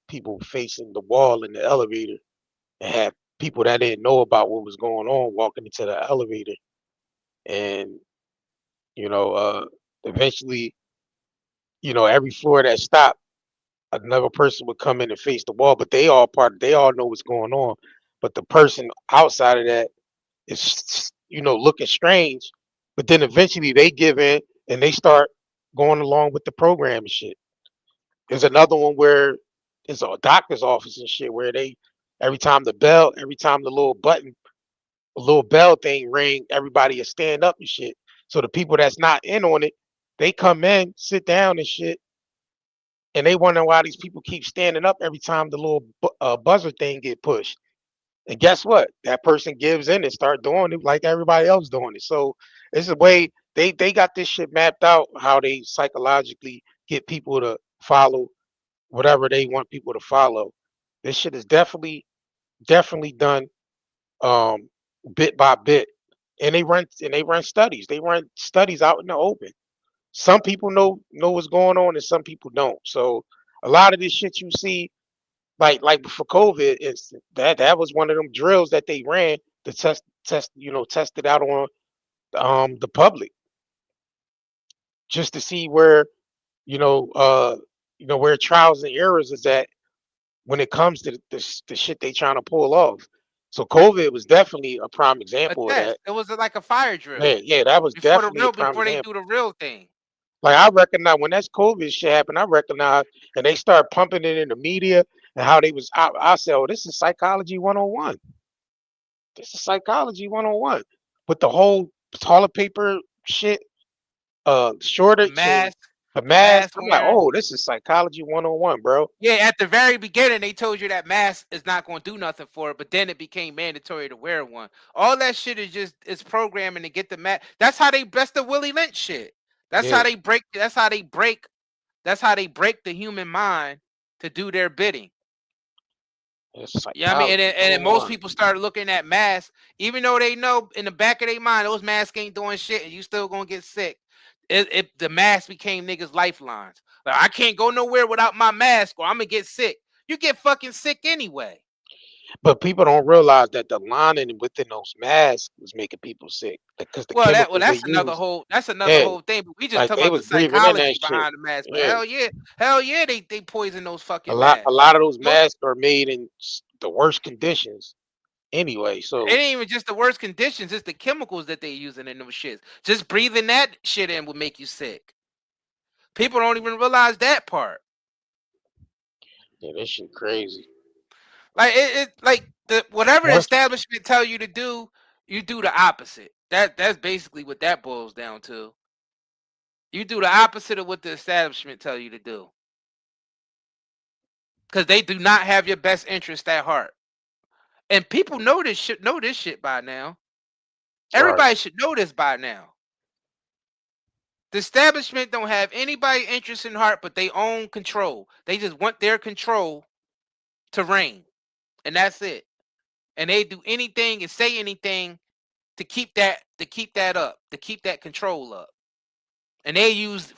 [SPEAKER 1] people facing the wall in the elevator and had people that didn't know about what was going on walking into the elevator, and eventually, every floor that stopped, another person would come in and face the wall, but they all know what's going on, but the person outside of that is looking strange, but then eventually they give in and they start going along with the program and shit. There's another one where it's a doctor's office and shit where they every time the little bell thing ring, everybody will stand up and shit. So the people that's not in on it, they come in, sit down and shit, and they wonder why these people keep standing up every time the little buzzer thing get pushed. And guess what? That person gives in and start doing it like everybody else doing it. So it's a way they got this shit mapped out how they psychologically get people to follow whatever they want people to follow. This shit is definitely done um bit by bit. And they run studies. They run studies out in the open. Some people know what's going on and some people don't. So a lot of this shit you see like for COVID, it's that was one of them drills that they ran to test it out on the public just to see where you know uh where trials and errors is at when it comes to the shit they trying to pull off. So COVID was definitely a prime
[SPEAKER 2] A
[SPEAKER 1] example of
[SPEAKER 2] test.
[SPEAKER 1] that.
[SPEAKER 2] It was like a fire drill
[SPEAKER 1] Yeah, that was definitely a prime
[SPEAKER 2] before they
[SPEAKER 1] example.
[SPEAKER 2] do the real thing.
[SPEAKER 1] Like I recognize when that's COVID shit happened, I recognize and they start pumping it in the media and how they was I said, oh, this is psychology 101. This is psychology 101. With the whole toilet paper shit,
[SPEAKER 2] The
[SPEAKER 1] shortage and
[SPEAKER 2] mask,
[SPEAKER 1] the
[SPEAKER 2] the
[SPEAKER 1] mask.
[SPEAKER 2] mask
[SPEAKER 1] I'm like,
[SPEAKER 2] wearing.
[SPEAKER 1] oh, this is psychology 101, bro.
[SPEAKER 2] Yeah, at the very beginning, they told you that mask is not going to do nothing for it, but then it became mandatory to wear one. All that shit is just it's programming to get the mask. That's the Willie Lynch shit. That's
[SPEAKER 1] Yeah,
[SPEAKER 2] how they break. That's how they break. That's how they break the human mind to do their bidding.
[SPEAKER 1] it's
[SPEAKER 2] Yeah, I mean,
[SPEAKER 1] psychology
[SPEAKER 2] and then most
[SPEAKER 1] 101.
[SPEAKER 2] people started looking at masks, even though they know in the back of their mind those masks ain't doing shit, and you still gonna get sick. The mask became niggas' lifelines. Like I can't go nowhere without my mask, or I'm gonna get sick. You get fucking sick anyway.
[SPEAKER 1] But people don't realize that the lining within those masks was making people sick because the chemicals they use.
[SPEAKER 2] That's another
[SPEAKER 1] Yeah,
[SPEAKER 2] whole thing. But we just
[SPEAKER 1] like
[SPEAKER 2] talking
[SPEAKER 1] they
[SPEAKER 2] about the
[SPEAKER 1] was breathing in
[SPEAKER 2] psychology
[SPEAKER 1] that shit.
[SPEAKER 2] behind the mask. But
[SPEAKER 1] Yeah,
[SPEAKER 2] hell yeah, they poison those
[SPEAKER 1] a
[SPEAKER 2] fucking
[SPEAKER 1] lot a
[SPEAKER 2] masks.
[SPEAKER 1] lot of those
[SPEAKER 2] Those,
[SPEAKER 1] masks are made in the worst conditions anyway.
[SPEAKER 2] it
[SPEAKER 1] So
[SPEAKER 2] ain't even just the worst conditions; it's the chemicals that they using in those shits. Just breathing that shit in will make you sick. People don't even realize that part.
[SPEAKER 1] yeah, this shit crazy.
[SPEAKER 2] Like like the whatever the
[SPEAKER 1] What's
[SPEAKER 2] establishment tell you to do, you do the opposite. That's basically what that boils down to. You do the opposite of what the establishment tell you to do. Because they do not have your best interest at heart. And people know this shit by now.
[SPEAKER 1] right?
[SPEAKER 2] Everybody should know this by now. The establishment don't have anybody interest in heart, but they own control. They just want their control to reign. And that's it. And they do anything and say anything to keep that up, to keep that control up. And they use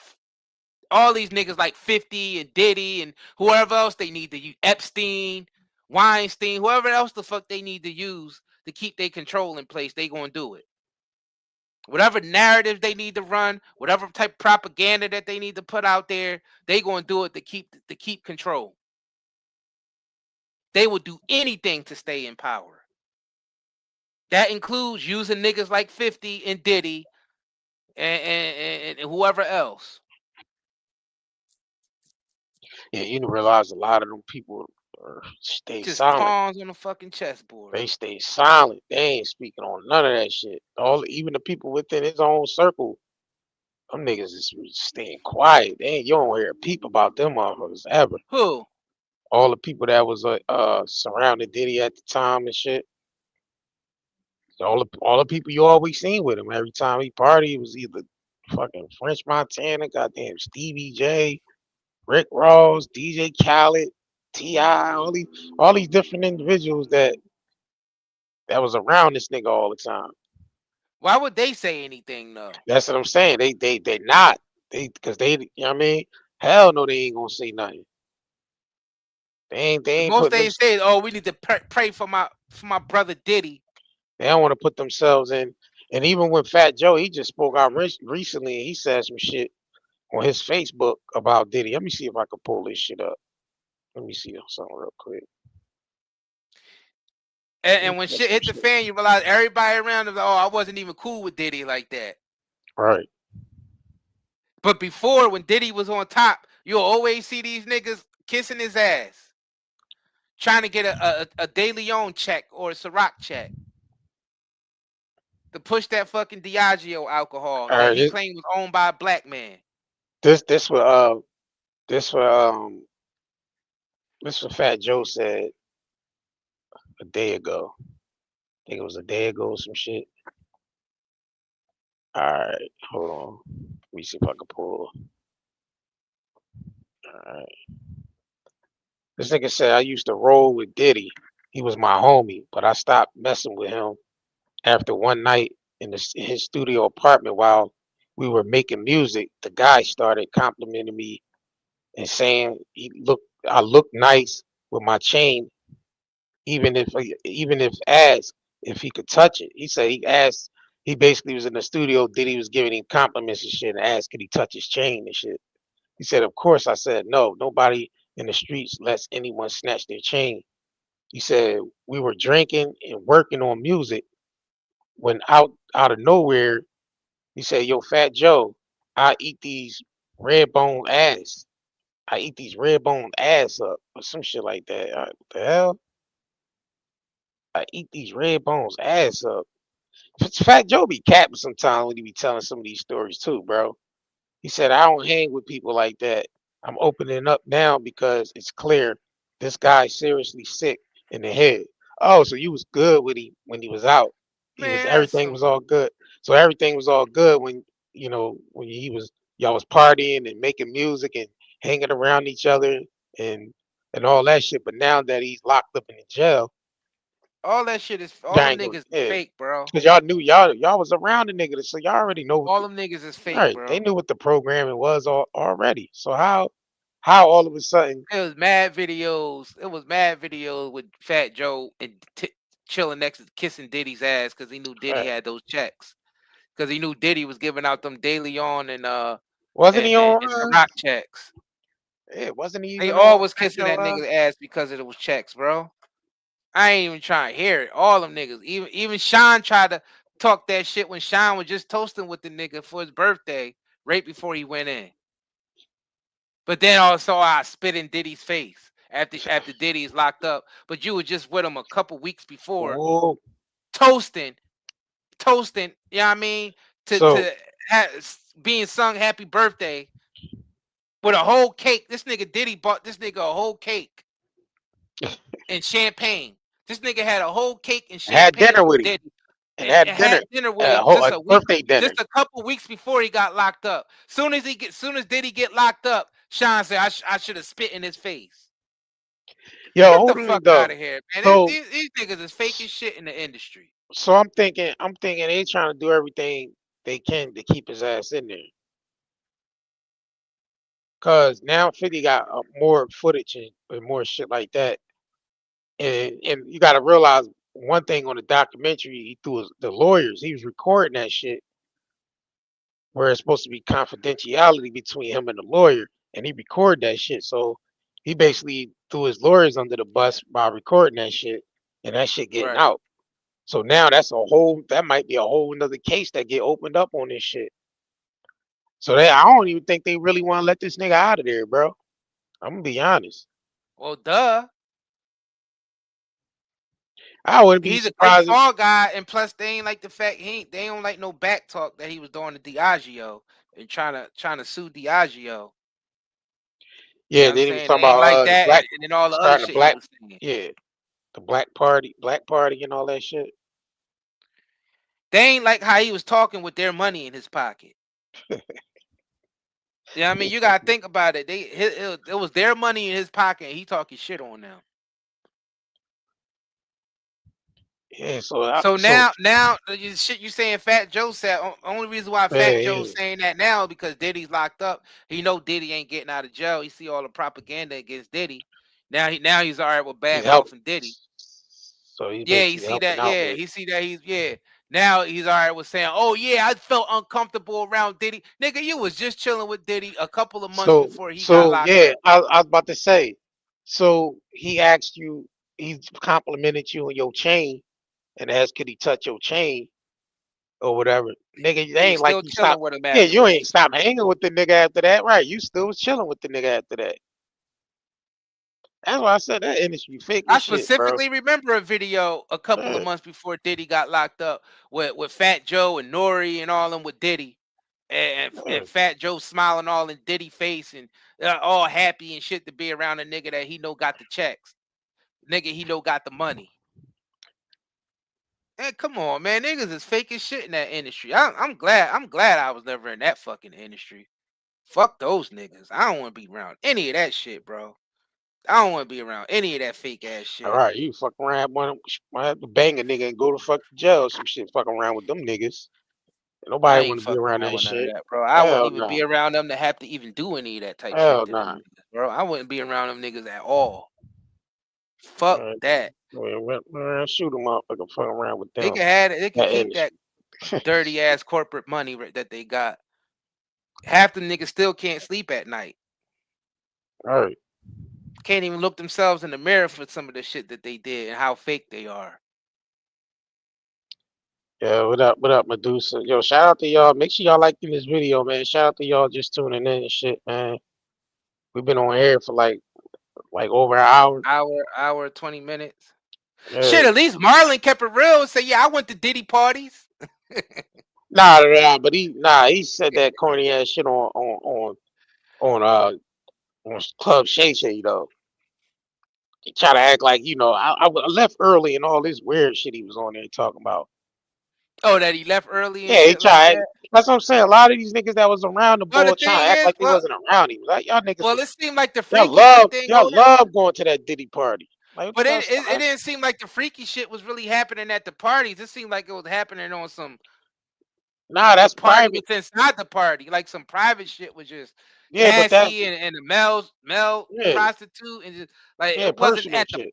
[SPEAKER 2] all these niggas like 50 and Diddy and whoever else they need to use, Epstein, Weinstein, whoever else the fuck they need to use to keep their control in place, they gonna do it. Whatever narrative they need to run, whatever type of propaganda that they need to put out there, they gonna do it to keep control. They will do anything to stay in power. That includes using niggas like 50 and Diddy and whoever else.
[SPEAKER 1] Yeah, you didn't realize a lot of them people stay
[SPEAKER 2] Just
[SPEAKER 1] silent.
[SPEAKER 2] pawns on the fucking chessboard.
[SPEAKER 1] They stay silent. They ain't speaking on none of that shit. Even the people within his own circle, them niggas is staying quiet. You don't hear a peep about them motherfuckers ever.
[SPEAKER 2] Who?
[SPEAKER 1] All the people that was surrounding Diddy at the time and shit. All the people you always seen with him every time he party was either fucking French Montana, goddamn Stevie J, Rick Ross, DJ Khaled, T.I., all these different individuals that was around this nigga all the time.
[SPEAKER 2] Why would they say anything though?
[SPEAKER 1] That's what I'm saying. They not. Because they you know what I mean? Hell no, they ain't gonna say nothing. They ain't
[SPEAKER 2] Most
[SPEAKER 1] putting them
[SPEAKER 2] they say, "Oh, we need to pray for my brother Diddy."
[SPEAKER 1] they don't want to put themselves in. And even with Fat Joe, he just spoke out recently and he said some shit on his Facebook about Diddy. Let me see if I can pull this shit up. Let me see something real quick.
[SPEAKER 2] And when shit hit the fan, you realize everybody around is like, "Oh, I wasn't even cool with Diddy like that."
[SPEAKER 1] Right.
[SPEAKER 2] But before, when Diddy was on top, you'll always see these niggas kissing his ass. trying to get a De Leon check or a Ciroc check to push that fucking Diageo alcohol
[SPEAKER 1] All
[SPEAKER 2] that
[SPEAKER 1] right,
[SPEAKER 2] he claimed was owned by a black man.
[SPEAKER 1] this what this what Fat Joe said a day ago. I think it was a day ago or some shit. All right, hold on. Let me see if I can pull. All right. This nigga said I used to roll with Diddy. He was my homie, but I stopped messing with him after one night in his studio apartment while we were making music. The guy started complimenting me and saying I look nice with my chain, even if asked if he could touch it. He said he basically was in the studio. Diddy was giving him compliments and shit and asked could he touch his chain and shit. He said, of course. I said, no, nobody in the streets lets anyone snatch their chain. He said, we were drinking and working on music when out of nowhere, he said, yo, Fat Joe, I eat these red bone ass. I eat these red bone ass up or some shit like that. What the hell? I eat these red bones ass up. Fat Joe be capping sometimes when he be telling some of these stories too, bro. He said, I don't hang with people like that. I'm opening up now because it's clear this guy's seriously sick in the head. Oh, so you was good with him when he was out.
[SPEAKER 2] Man, that's
[SPEAKER 1] Everything
[SPEAKER 2] so.
[SPEAKER 1] was all good. So everything was all good when when y'all was partying and making music and hanging around each other and all that shit. But now that he's locked up in the jail,
[SPEAKER 2] All that shit is all
[SPEAKER 1] y'all
[SPEAKER 2] them
[SPEAKER 1] ain't gonna
[SPEAKER 2] niggas
[SPEAKER 1] yeah.
[SPEAKER 2] fake, bro.
[SPEAKER 1] Cause y'all knew y'all was around the nigga, so y'all already know what
[SPEAKER 2] All
[SPEAKER 1] the
[SPEAKER 2] them niggas is fake,
[SPEAKER 1] right. They
[SPEAKER 2] bro.
[SPEAKER 1] knew what the programming was already. So how all of a sudden
[SPEAKER 2] It was mad videos. It was mad videos with Fat Joe and chilling next to kissing Diddy's ass because he knew Diddy
[SPEAKER 1] right.
[SPEAKER 2] had those checks. Because he knew Diddy was giving out them De Leon and
[SPEAKER 1] Wasn't he on
[SPEAKER 2] and Ciroc checks.
[SPEAKER 1] wasn't he
[SPEAKER 2] They
[SPEAKER 1] even
[SPEAKER 2] all
[SPEAKER 1] on
[SPEAKER 2] was
[SPEAKER 1] Fat
[SPEAKER 2] kissing
[SPEAKER 1] Joe
[SPEAKER 2] that nigga's ass because of those checks, bro. I ain't even trying to hear it. All them niggas. Even Sean tried to talk that shit when Sean was just toasting with the nigga for his birthday right before he went in. But then also I spit in Diddy's face after Diddy's locked up. But you were just with him a couple weeks before
[SPEAKER 1] Whoa.
[SPEAKER 2] toasting, you know what I mean?
[SPEAKER 1] So
[SPEAKER 2] Being sung happy birthday with a whole cake. This nigga Diddy bought this nigga a whole cake and champagne. This nigga had a whole cake and
[SPEAKER 1] had
[SPEAKER 2] champagne
[SPEAKER 1] dinner
[SPEAKER 2] for
[SPEAKER 1] with him
[SPEAKER 2] Diddy.
[SPEAKER 1] and
[SPEAKER 2] And
[SPEAKER 1] had dinner
[SPEAKER 2] had dinner with him
[SPEAKER 1] a birthday dinner.
[SPEAKER 2] just a couple weeks before he got locked up. Soon as Diddy get locked up, Sean said, I should have spit in his face.
[SPEAKER 1] Yo,
[SPEAKER 2] Get the
[SPEAKER 1] hold on
[SPEAKER 2] fuck
[SPEAKER 1] though.
[SPEAKER 2] out of here, man.
[SPEAKER 1] So
[SPEAKER 2] These niggas is fake as shit in the industry.
[SPEAKER 1] so I'm thinking they trying to do everything they can to keep his ass in there. Cause now 50 got more footage and more shit like that. And you gotta realize one thing on the documentary, he threw the lawyers, he was recording that shit where it's supposed to be confidentiality between him and the lawyer, and he recorded that shit. So he basically threw his lawyers under the bus by recording that shit, and that shit getting
[SPEAKER 2] Right.
[SPEAKER 1] out. So now that might be a whole another case that get opened up on this shit. So I don't even think they really want to let this nigga out of there, bro. I'm gonna be honest.
[SPEAKER 2] Well, duh.
[SPEAKER 1] I wouldn't be
[SPEAKER 2] He's a great
[SPEAKER 1] surprised if
[SPEAKER 2] fall guy, and plus they ain't like the fact they don't like no back talk that he was doing to Diageo and trying to sue Diageo. You know
[SPEAKER 1] yeah,
[SPEAKER 2] what I'm
[SPEAKER 1] then he was
[SPEAKER 2] saying? They
[SPEAKER 1] talking
[SPEAKER 2] ain't like
[SPEAKER 1] about the
[SPEAKER 2] that,
[SPEAKER 1] black
[SPEAKER 2] and then all the other
[SPEAKER 1] starting the
[SPEAKER 2] shit he
[SPEAKER 1] black
[SPEAKER 2] was saying.
[SPEAKER 1] yeah, the black party and all that shit.
[SPEAKER 2] They ain't like how he was talking with their money in his pocket. Yeah, I mean, you gotta think about it. It was their money in his pocket, and he talking shit on them.
[SPEAKER 1] Yeah,
[SPEAKER 2] So
[SPEAKER 1] so
[SPEAKER 2] now shit you saying Fat Joe said. Only reason why
[SPEAKER 1] yeah,
[SPEAKER 2] Fat Joe's
[SPEAKER 1] yeah,
[SPEAKER 2] saying that now because Diddy's locked up. He know Diddy ain't getting out of jail. He see all the propaganda against Diddy. Now he's all right with
[SPEAKER 1] he's
[SPEAKER 2] bad
[SPEAKER 1] helping.
[SPEAKER 2] mouthing Diddy.
[SPEAKER 1] So he's
[SPEAKER 2] Yeah, he
[SPEAKER 1] basically
[SPEAKER 2] see
[SPEAKER 1] helping
[SPEAKER 2] that.
[SPEAKER 1] out
[SPEAKER 2] Yeah,
[SPEAKER 1] with.
[SPEAKER 2] he see that. Now he's all right with saying, "Oh yeah, I felt uncomfortable around Diddy." Nigga, you was just chilling with Diddy a couple of months before he got
[SPEAKER 1] So
[SPEAKER 2] locked
[SPEAKER 1] yeah,
[SPEAKER 2] up.
[SPEAKER 1] I was about to say. So he asked you, he complimented you on your chain and asked could he touch your chain or whatever. Nigga, they
[SPEAKER 2] He was
[SPEAKER 1] ain't like
[SPEAKER 2] still
[SPEAKER 1] you
[SPEAKER 2] chilling
[SPEAKER 1] stop.
[SPEAKER 2] with him
[SPEAKER 1] Yeah, you ain't
[SPEAKER 2] afterwards.
[SPEAKER 1] stop hanging with the nigga after that, right? You still was chilling with the nigga after that. That's why I said that industry fake
[SPEAKER 2] I
[SPEAKER 1] as shit, bro.
[SPEAKER 2] specifically remember a video a couple of
[SPEAKER 1] Yeah.
[SPEAKER 2] months before Diddy got locked up with Fat Joe and Nori and all them with Diddy. And Fat Joe smiling all in Diddy face and all happy and shit to be around a nigga that he know got the checks. Nigga he know got the money. And come on, man, niggas is fake as shit in that industry. I'm glad I was never in that fucking industry. Fuck those niggas. I don't want to be around any of that shit, bro. I don't want to be around any of that fake ass
[SPEAKER 1] All
[SPEAKER 2] shit.
[SPEAKER 1] right, you fuck around, want to bang a nigga and go to fuck jail, some shit. Fuck around with them niggas.
[SPEAKER 2] I
[SPEAKER 1] Nobody
[SPEAKER 2] ain't
[SPEAKER 1] want to be
[SPEAKER 2] fucking
[SPEAKER 1] around
[SPEAKER 2] around
[SPEAKER 1] that
[SPEAKER 2] with none of
[SPEAKER 1] shit.
[SPEAKER 2] that, bro. I wouldn't
[SPEAKER 1] Hell
[SPEAKER 2] even
[SPEAKER 1] nah.
[SPEAKER 2] be around them to have to even do any of that type shit
[SPEAKER 1] Hell
[SPEAKER 2] to them
[SPEAKER 1] nah.
[SPEAKER 2] niggas, bro. I wouldn't be around them niggas at all. Fuck that.
[SPEAKER 1] Man, shoot them up. I can fuck around with
[SPEAKER 2] They
[SPEAKER 1] them.
[SPEAKER 2] can have it. They can
[SPEAKER 1] That
[SPEAKER 2] keep that
[SPEAKER 1] industry.
[SPEAKER 2] dirty ass corporate money that they got. Half the niggas still can't sleep at night.
[SPEAKER 1] All right.
[SPEAKER 2] Can't even look themselves in the mirror for some of the shit that they did and how fake they are.
[SPEAKER 1] Yeah, what up, Medusa? Yo, shout out to y'all. Make sure y'all liking this video, man. Shout out to y'all just tuning in and shit, man. We've been on air for like over an hour.
[SPEAKER 2] Hour, 20 minutes.
[SPEAKER 1] Yeah.
[SPEAKER 2] Shit, at least Marlon kept it real and said, yeah, I went to Diddy parties.
[SPEAKER 1] Nah, but he said that corny ass shit on Club Shay Shay though. He try to act like I left early and all this weird shit he was on there talking about.
[SPEAKER 2] Oh, that he left early and
[SPEAKER 1] Yeah, he
[SPEAKER 2] shit like
[SPEAKER 1] tried.
[SPEAKER 2] that.
[SPEAKER 1] That's what I'm saying. A lot of these niggas that was around the
[SPEAKER 2] Well, the
[SPEAKER 1] boy trying
[SPEAKER 2] thing
[SPEAKER 1] to act
[SPEAKER 2] is,
[SPEAKER 1] like they wasn't around him. Like y'all niggas
[SPEAKER 2] well,
[SPEAKER 1] was
[SPEAKER 2] it seemed like the
[SPEAKER 1] y'all
[SPEAKER 2] freaky shit didn't go there.
[SPEAKER 1] love going to that Diddy party. Like what
[SPEAKER 2] But
[SPEAKER 1] the hell,
[SPEAKER 2] it didn't seem like the freaky shit was really happening at the parties. It seemed like it was happening on some
[SPEAKER 1] Nah,
[SPEAKER 2] the
[SPEAKER 1] that's
[SPEAKER 2] party
[SPEAKER 1] private.
[SPEAKER 2] was inside the party. Like some private shit was just
[SPEAKER 1] Yeah, but that
[SPEAKER 2] Cassie and the male
[SPEAKER 1] yeah,
[SPEAKER 2] prostitute and just like
[SPEAKER 1] yeah,
[SPEAKER 2] it wasn't
[SPEAKER 1] personal
[SPEAKER 2] at the
[SPEAKER 1] shit.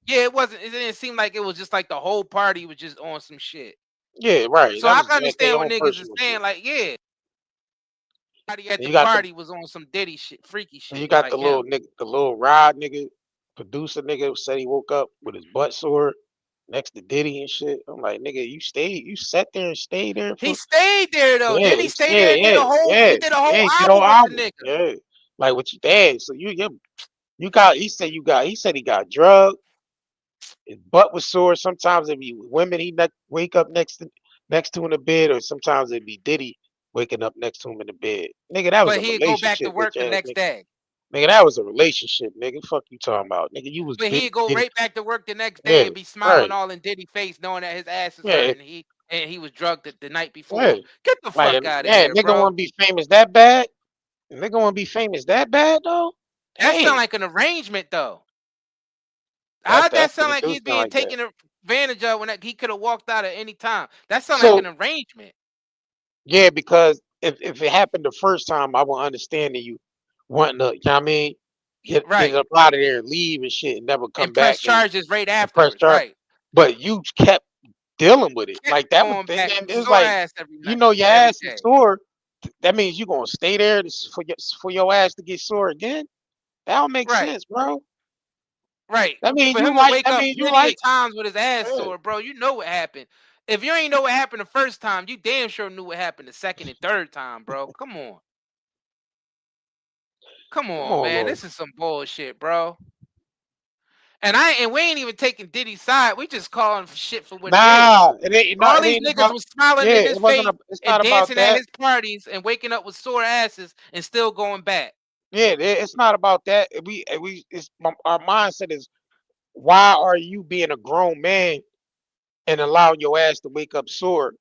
[SPEAKER 2] it didn't seem like it was just like the whole party was just on some shit.
[SPEAKER 1] Yeah, right.
[SPEAKER 2] So
[SPEAKER 1] That
[SPEAKER 2] I
[SPEAKER 1] was
[SPEAKER 2] can
[SPEAKER 1] at their
[SPEAKER 2] understand what
[SPEAKER 1] own
[SPEAKER 2] niggas is
[SPEAKER 1] personal
[SPEAKER 2] saying,
[SPEAKER 1] shit.
[SPEAKER 2] like, yeah, everybody at
[SPEAKER 1] And
[SPEAKER 2] the
[SPEAKER 1] you got the
[SPEAKER 2] party was on some Diddy shit, freaky
[SPEAKER 1] and you
[SPEAKER 2] shit,
[SPEAKER 1] got
[SPEAKER 2] like
[SPEAKER 1] the
[SPEAKER 2] him.
[SPEAKER 1] little nigga, the little Rod nigga, producer nigga said he woke up with his butt sore next to Diddy and shit. I'm like, nigga, you sat there and stayed there
[SPEAKER 2] He
[SPEAKER 1] for
[SPEAKER 2] stayed there though.
[SPEAKER 1] yeah,
[SPEAKER 2] Then he stayed there and
[SPEAKER 1] yeah,
[SPEAKER 2] did a whole
[SPEAKER 1] yeah, did all
[SPEAKER 2] album with the
[SPEAKER 1] album.
[SPEAKER 2] nigga.
[SPEAKER 1] Yeah. Like what you dad. So you got he said he got drugged. His butt was sore. Sometimes it'd be women wake up next to in the bed, or sometimes it'd be Diddy waking up next to him in the bed. Nigga, that was
[SPEAKER 2] But
[SPEAKER 1] a
[SPEAKER 2] he'd go back to
[SPEAKER 1] relationship,
[SPEAKER 2] work
[SPEAKER 1] bitch
[SPEAKER 2] the
[SPEAKER 1] ass
[SPEAKER 2] next
[SPEAKER 1] nigga.
[SPEAKER 2] day.
[SPEAKER 1] Nigga, that was a relationship, nigga. Fuck you talking about. Nigga, you was
[SPEAKER 2] But
[SPEAKER 1] Diddy.
[SPEAKER 2] he'd go
[SPEAKER 1] Diddy.
[SPEAKER 2] right back to work the next day
[SPEAKER 1] Yeah,
[SPEAKER 2] and be smiling
[SPEAKER 1] right.
[SPEAKER 2] all in Diddy face, knowing that his ass is
[SPEAKER 1] Yeah,
[SPEAKER 2] hurt and he was drugged the night
[SPEAKER 1] yeah.
[SPEAKER 2] before. Get the
[SPEAKER 1] Like,
[SPEAKER 2] fuck out of
[SPEAKER 1] yeah,
[SPEAKER 2] here,
[SPEAKER 1] nigga
[SPEAKER 2] bro.
[SPEAKER 1] want to be famous that bad? Nigga want to be famous that bad though?
[SPEAKER 2] That
[SPEAKER 1] Damn.
[SPEAKER 2] sound like an arrangement though. How'd that sound
[SPEAKER 1] It
[SPEAKER 2] like
[SPEAKER 1] do
[SPEAKER 2] he's
[SPEAKER 1] sound
[SPEAKER 2] being
[SPEAKER 1] like that.
[SPEAKER 2] taken advantage of when he could have walked out at any time? That sound like
[SPEAKER 1] So
[SPEAKER 2] an arrangement.
[SPEAKER 1] yeah, because if it happened the first time, I would understand that you wanting to, you know what I mean, get
[SPEAKER 2] Right.
[SPEAKER 1] up out of there and leave and shit and never come
[SPEAKER 2] And press
[SPEAKER 1] back
[SPEAKER 2] charges right
[SPEAKER 1] and press
[SPEAKER 2] afterwards.
[SPEAKER 1] charge.
[SPEAKER 2] Right.
[SPEAKER 1] But you kept dealing with it.
[SPEAKER 2] Kept
[SPEAKER 1] Like that was
[SPEAKER 2] going
[SPEAKER 1] then
[SPEAKER 2] back
[SPEAKER 1] it was
[SPEAKER 2] sore
[SPEAKER 1] like,
[SPEAKER 2] ass every
[SPEAKER 1] you
[SPEAKER 2] night,
[SPEAKER 1] know, your
[SPEAKER 2] every
[SPEAKER 1] ass is
[SPEAKER 2] day.
[SPEAKER 1] sore. That means you gonna stay there for your ass to get sore again. That don't make
[SPEAKER 2] Right.
[SPEAKER 1] sense, bro.
[SPEAKER 2] Right.
[SPEAKER 1] That means
[SPEAKER 2] For
[SPEAKER 1] you
[SPEAKER 2] him to
[SPEAKER 1] like.
[SPEAKER 2] wake
[SPEAKER 1] That
[SPEAKER 2] up
[SPEAKER 1] means you
[SPEAKER 2] plenty of
[SPEAKER 1] like.
[SPEAKER 2] times with his ass
[SPEAKER 1] Yeah.
[SPEAKER 2] sore, bro, you know what happened. If you ain't know what happened the first time, you damn sure knew what happened the second and third time, bro. Come on. Come
[SPEAKER 1] Come
[SPEAKER 2] on,
[SPEAKER 1] on,
[SPEAKER 2] man.
[SPEAKER 1] Lord.
[SPEAKER 2] This is some bullshit, bro. And we ain't even taking Diddy's side. We just calling for shit for what it is.
[SPEAKER 1] Nah, it ain't. No,
[SPEAKER 2] All
[SPEAKER 1] it
[SPEAKER 2] these
[SPEAKER 1] ain't
[SPEAKER 2] niggas
[SPEAKER 1] about.
[SPEAKER 2] was smiling
[SPEAKER 1] Yeah,
[SPEAKER 2] in his
[SPEAKER 1] it wasn't.
[SPEAKER 2] face
[SPEAKER 1] It's
[SPEAKER 2] and
[SPEAKER 1] not about
[SPEAKER 2] dancing at
[SPEAKER 1] that.
[SPEAKER 2] his parties and waking up with sore asses and still going back.
[SPEAKER 1] Yeah, it's not about that. Our mindset is why are you being a grown man and allowing your ass to wake up sore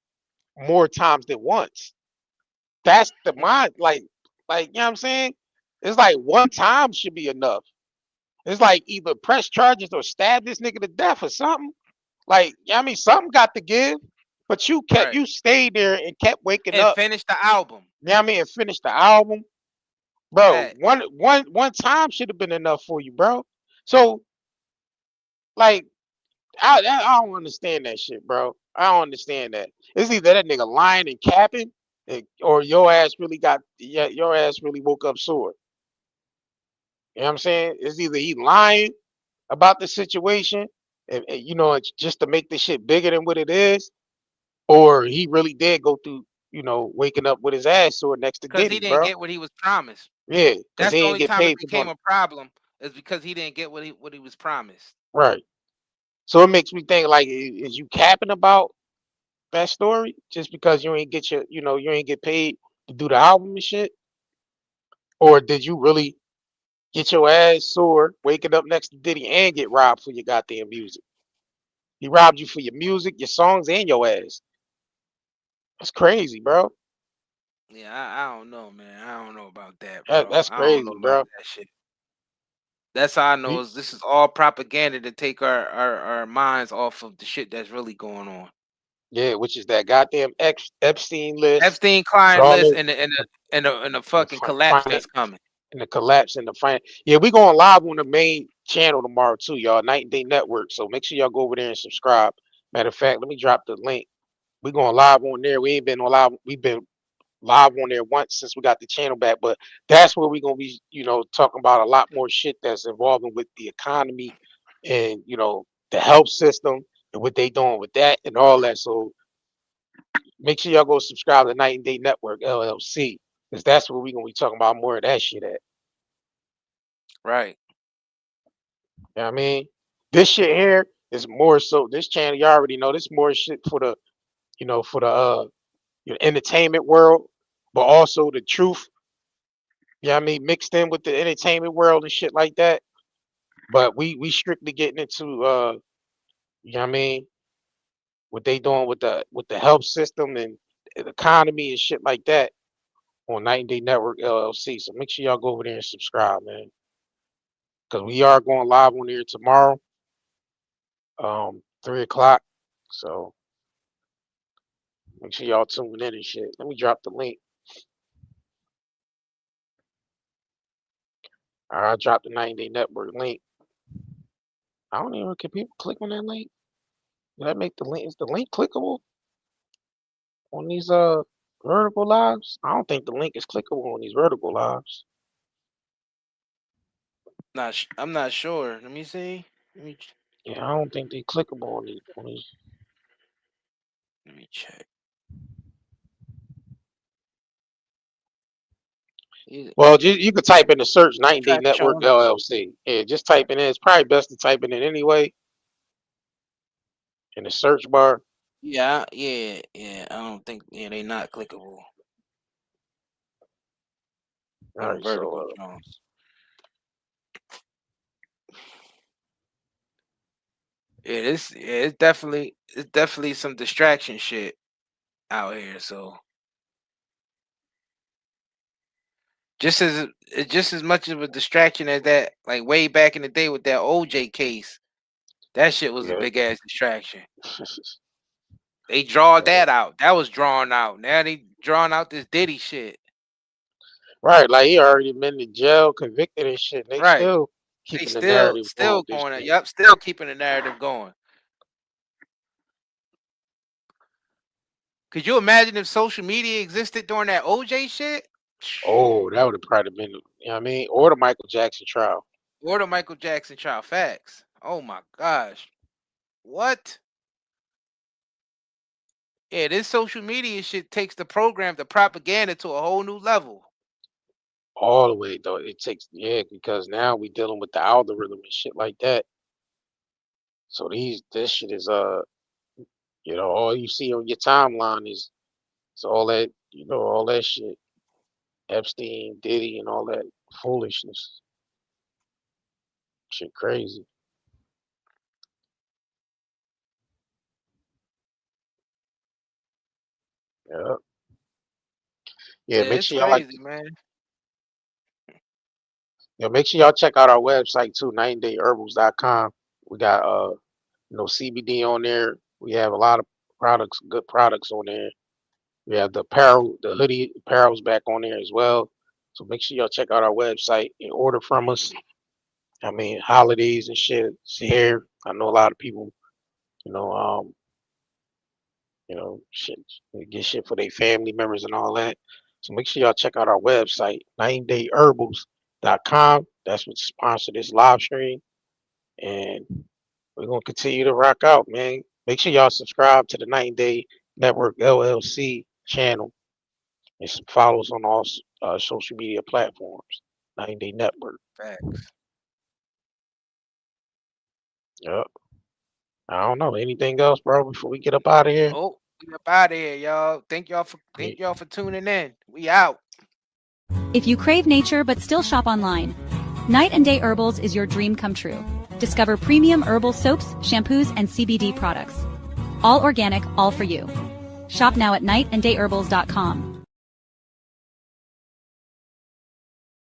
[SPEAKER 1] more times than once? That's the mind. Like you know what I'm saying? It's like one time should be enough. It's like either press charges or stab this nigga to death or something. Like, you know what I mean, something got to give. But
[SPEAKER 2] Right.
[SPEAKER 1] you stayed there and kept waking
[SPEAKER 2] And
[SPEAKER 1] up.
[SPEAKER 2] finish the album.
[SPEAKER 1] You know what I mean, and finished the album. Bro,
[SPEAKER 2] Fact.
[SPEAKER 1] one time should have been enough for you, bro. So like I don't understand that shit, bro. I don't understand that. It's either that nigga lying and capping, or your ass really woke up sore. You know what I'm saying? It's either he lying about the situation, and it's just to make this shit bigger than what it is, or he really did go through, waking up with his ass sore next to
[SPEAKER 2] Because he
[SPEAKER 1] Diddy,
[SPEAKER 2] didn't
[SPEAKER 1] bro.
[SPEAKER 2] get what he was promised.
[SPEAKER 1] Yeah, because
[SPEAKER 2] That's
[SPEAKER 1] he
[SPEAKER 2] the
[SPEAKER 1] didn't
[SPEAKER 2] only
[SPEAKER 1] get
[SPEAKER 2] time it
[SPEAKER 1] paid for
[SPEAKER 2] became
[SPEAKER 1] doing
[SPEAKER 2] a problem. It's because he didn't get what he was promised.
[SPEAKER 1] Right. So it makes me think like, is you capping about that story just because you ain't get you ain't get paid to do the album and shit, or did you really get your ass sore waking up next to Diddy and get robbed for your goddamn music? He robbed you for your music, your songs, and your ass. That's crazy, bro.
[SPEAKER 2] Yeah, I don't know, man. I don't know about that,
[SPEAKER 1] That,
[SPEAKER 2] bro.
[SPEAKER 1] that's
[SPEAKER 2] I don't know
[SPEAKER 1] crazy,
[SPEAKER 2] about
[SPEAKER 1] bro.
[SPEAKER 2] that shit. That's how I know
[SPEAKER 1] You-
[SPEAKER 2] is this is all propaganda to take our minds off of the shit that's really going on.
[SPEAKER 1] Yeah, which is that goddamn Epstein list
[SPEAKER 2] Epstein
[SPEAKER 1] with
[SPEAKER 2] client
[SPEAKER 1] all
[SPEAKER 2] list
[SPEAKER 1] the
[SPEAKER 2] and the
[SPEAKER 1] the
[SPEAKER 2] fucking collapse that's coming.
[SPEAKER 1] and the collapse and the fin. Yeah, we going live on the main channel tomorrow too, y'all. Night and Day Network. So make sure y'all go over there and subscribe. Matter of fact, let me drop the link. We going live on there. We ain't been on live. We've been live on there once since we got the channel back, but that's where we're gonna be, talking about a lot more shit that's involving with the economy and the health system and what they doing with that and all that. So make sure y'all go subscribe to Night and Day Network LLC, because that's where we're gonna be talking about more of that shit at.
[SPEAKER 2] Right.
[SPEAKER 1] You know what I mean? This shit here is more so this channel, you already know this more shit for the for the entertainment world, but also the truth, you know what I mean, mixed in with the entertainment world and shit like that. But we strictly getting into you know what I mean, what they doing with the health system and the economy and shit like that on Night and Day Network LLC. So make sure y'all go over there and subscribe, man. Because we are going live on here tomorrow, 3 o'clock. So make sure y'all tune in and shit. Let me drop the link. All right, I dropped the 90 Day Network link. I don't even can people click on that link? Did I make the link? Is the link clickable on these vertical lives? I don't think the link is clickable on these vertical lives.
[SPEAKER 2] I'm not sure. Let me see.
[SPEAKER 1] Yeah, I don't think they clickable on these.
[SPEAKER 2] Let me check.
[SPEAKER 1] Well, you could type in the search 90 Day
[SPEAKER 2] Try
[SPEAKER 1] Network
[SPEAKER 2] showing us.
[SPEAKER 1] LLC. Yeah, just type it in. It's probably best to type it in anyway in the search bar.
[SPEAKER 2] Yeah, yeah. I don't think they not clickable
[SPEAKER 1] All
[SPEAKER 2] on the
[SPEAKER 1] right, so
[SPEAKER 2] vertical Jones. It's definitely some distraction shit out here. So just as much of a distraction as that, like way back in the day with that OJ case. That shit was a
[SPEAKER 1] yeah.
[SPEAKER 2] big ass distraction. They draw that out. That was drawn out. Now they drawing out this Diddy shit.
[SPEAKER 1] Right, like he already been to jail, convicted and shit. And they
[SPEAKER 2] Right.
[SPEAKER 1] still
[SPEAKER 2] They
[SPEAKER 1] keeping the
[SPEAKER 2] still
[SPEAKER 1] narrative going
[SPEAKER 2] still
[SPEAKER 1] with this
[SPEAKER 2] going.
[SPEAKER 1] shit.
[SPEAKER 2] Yep, still keeping the narrative going. Could you imagine if social media existed during that OJ shit?
[SPEAKER 1] Oh, that would have probably been, you know what I mean? Or the Michael Jackson trial.
[SPEAKER 2] Or the Michael Jackson trial. Facts. Oh my gosh. What? Yeah, this social media shit takes the program, the propaganda to a whole new level.
[SPEAKER 1] All the way though. It takes, yeah, because now we dealing with the algorithm and shit like that. So this shit is all you see on your timeline is all that, all that shit. Epstein, Diddy, and all that foolishness. Shit crazy. Yeah. Yeah,
[SPEAKER 2] Yeah,
[SPEAKER 1] make
[SPEAKER 2] it's
[SPEAKER 1] sure y'all
[SPEAKER 2] crazy, man.
[SPEAKER 1] make sure y'all check out our website too, 90dayherbals.com. We got CBD on there. We have a lot of products, good products on there. We have the apparel, the hoodie apparel's back on there as well. So make sure y'all check out our website and order from us. I mean, holidays and shit. It's here. I know a lot of people, you know, um, shit, they get shit for their family members and all that. So make sure y'all check out our website, 90dayherbals.com. That's what sponsored this live stream. And we're gonna continue to rock out, man. Make sure y'all subscribe to the 90 Day Network LLC channel and follow us on all social media platforms. 90 Day Network.
[SPEAKER 2] Facts.
[SPEAKER 1] Yep. I don't know. Anything else, bro, before we get up out of here?
[SPEAKER 2] Oh, we up out of here, y'all. Thank y'all for tuning in. We out.
[SPEAKER 7] If you crave nature but still shop online, Night and Day Herbals is your dream come true. Discover premium herbal soaps, shampoos, and CBD products. All organic, all for you. Shop now at nightandayherbals.com.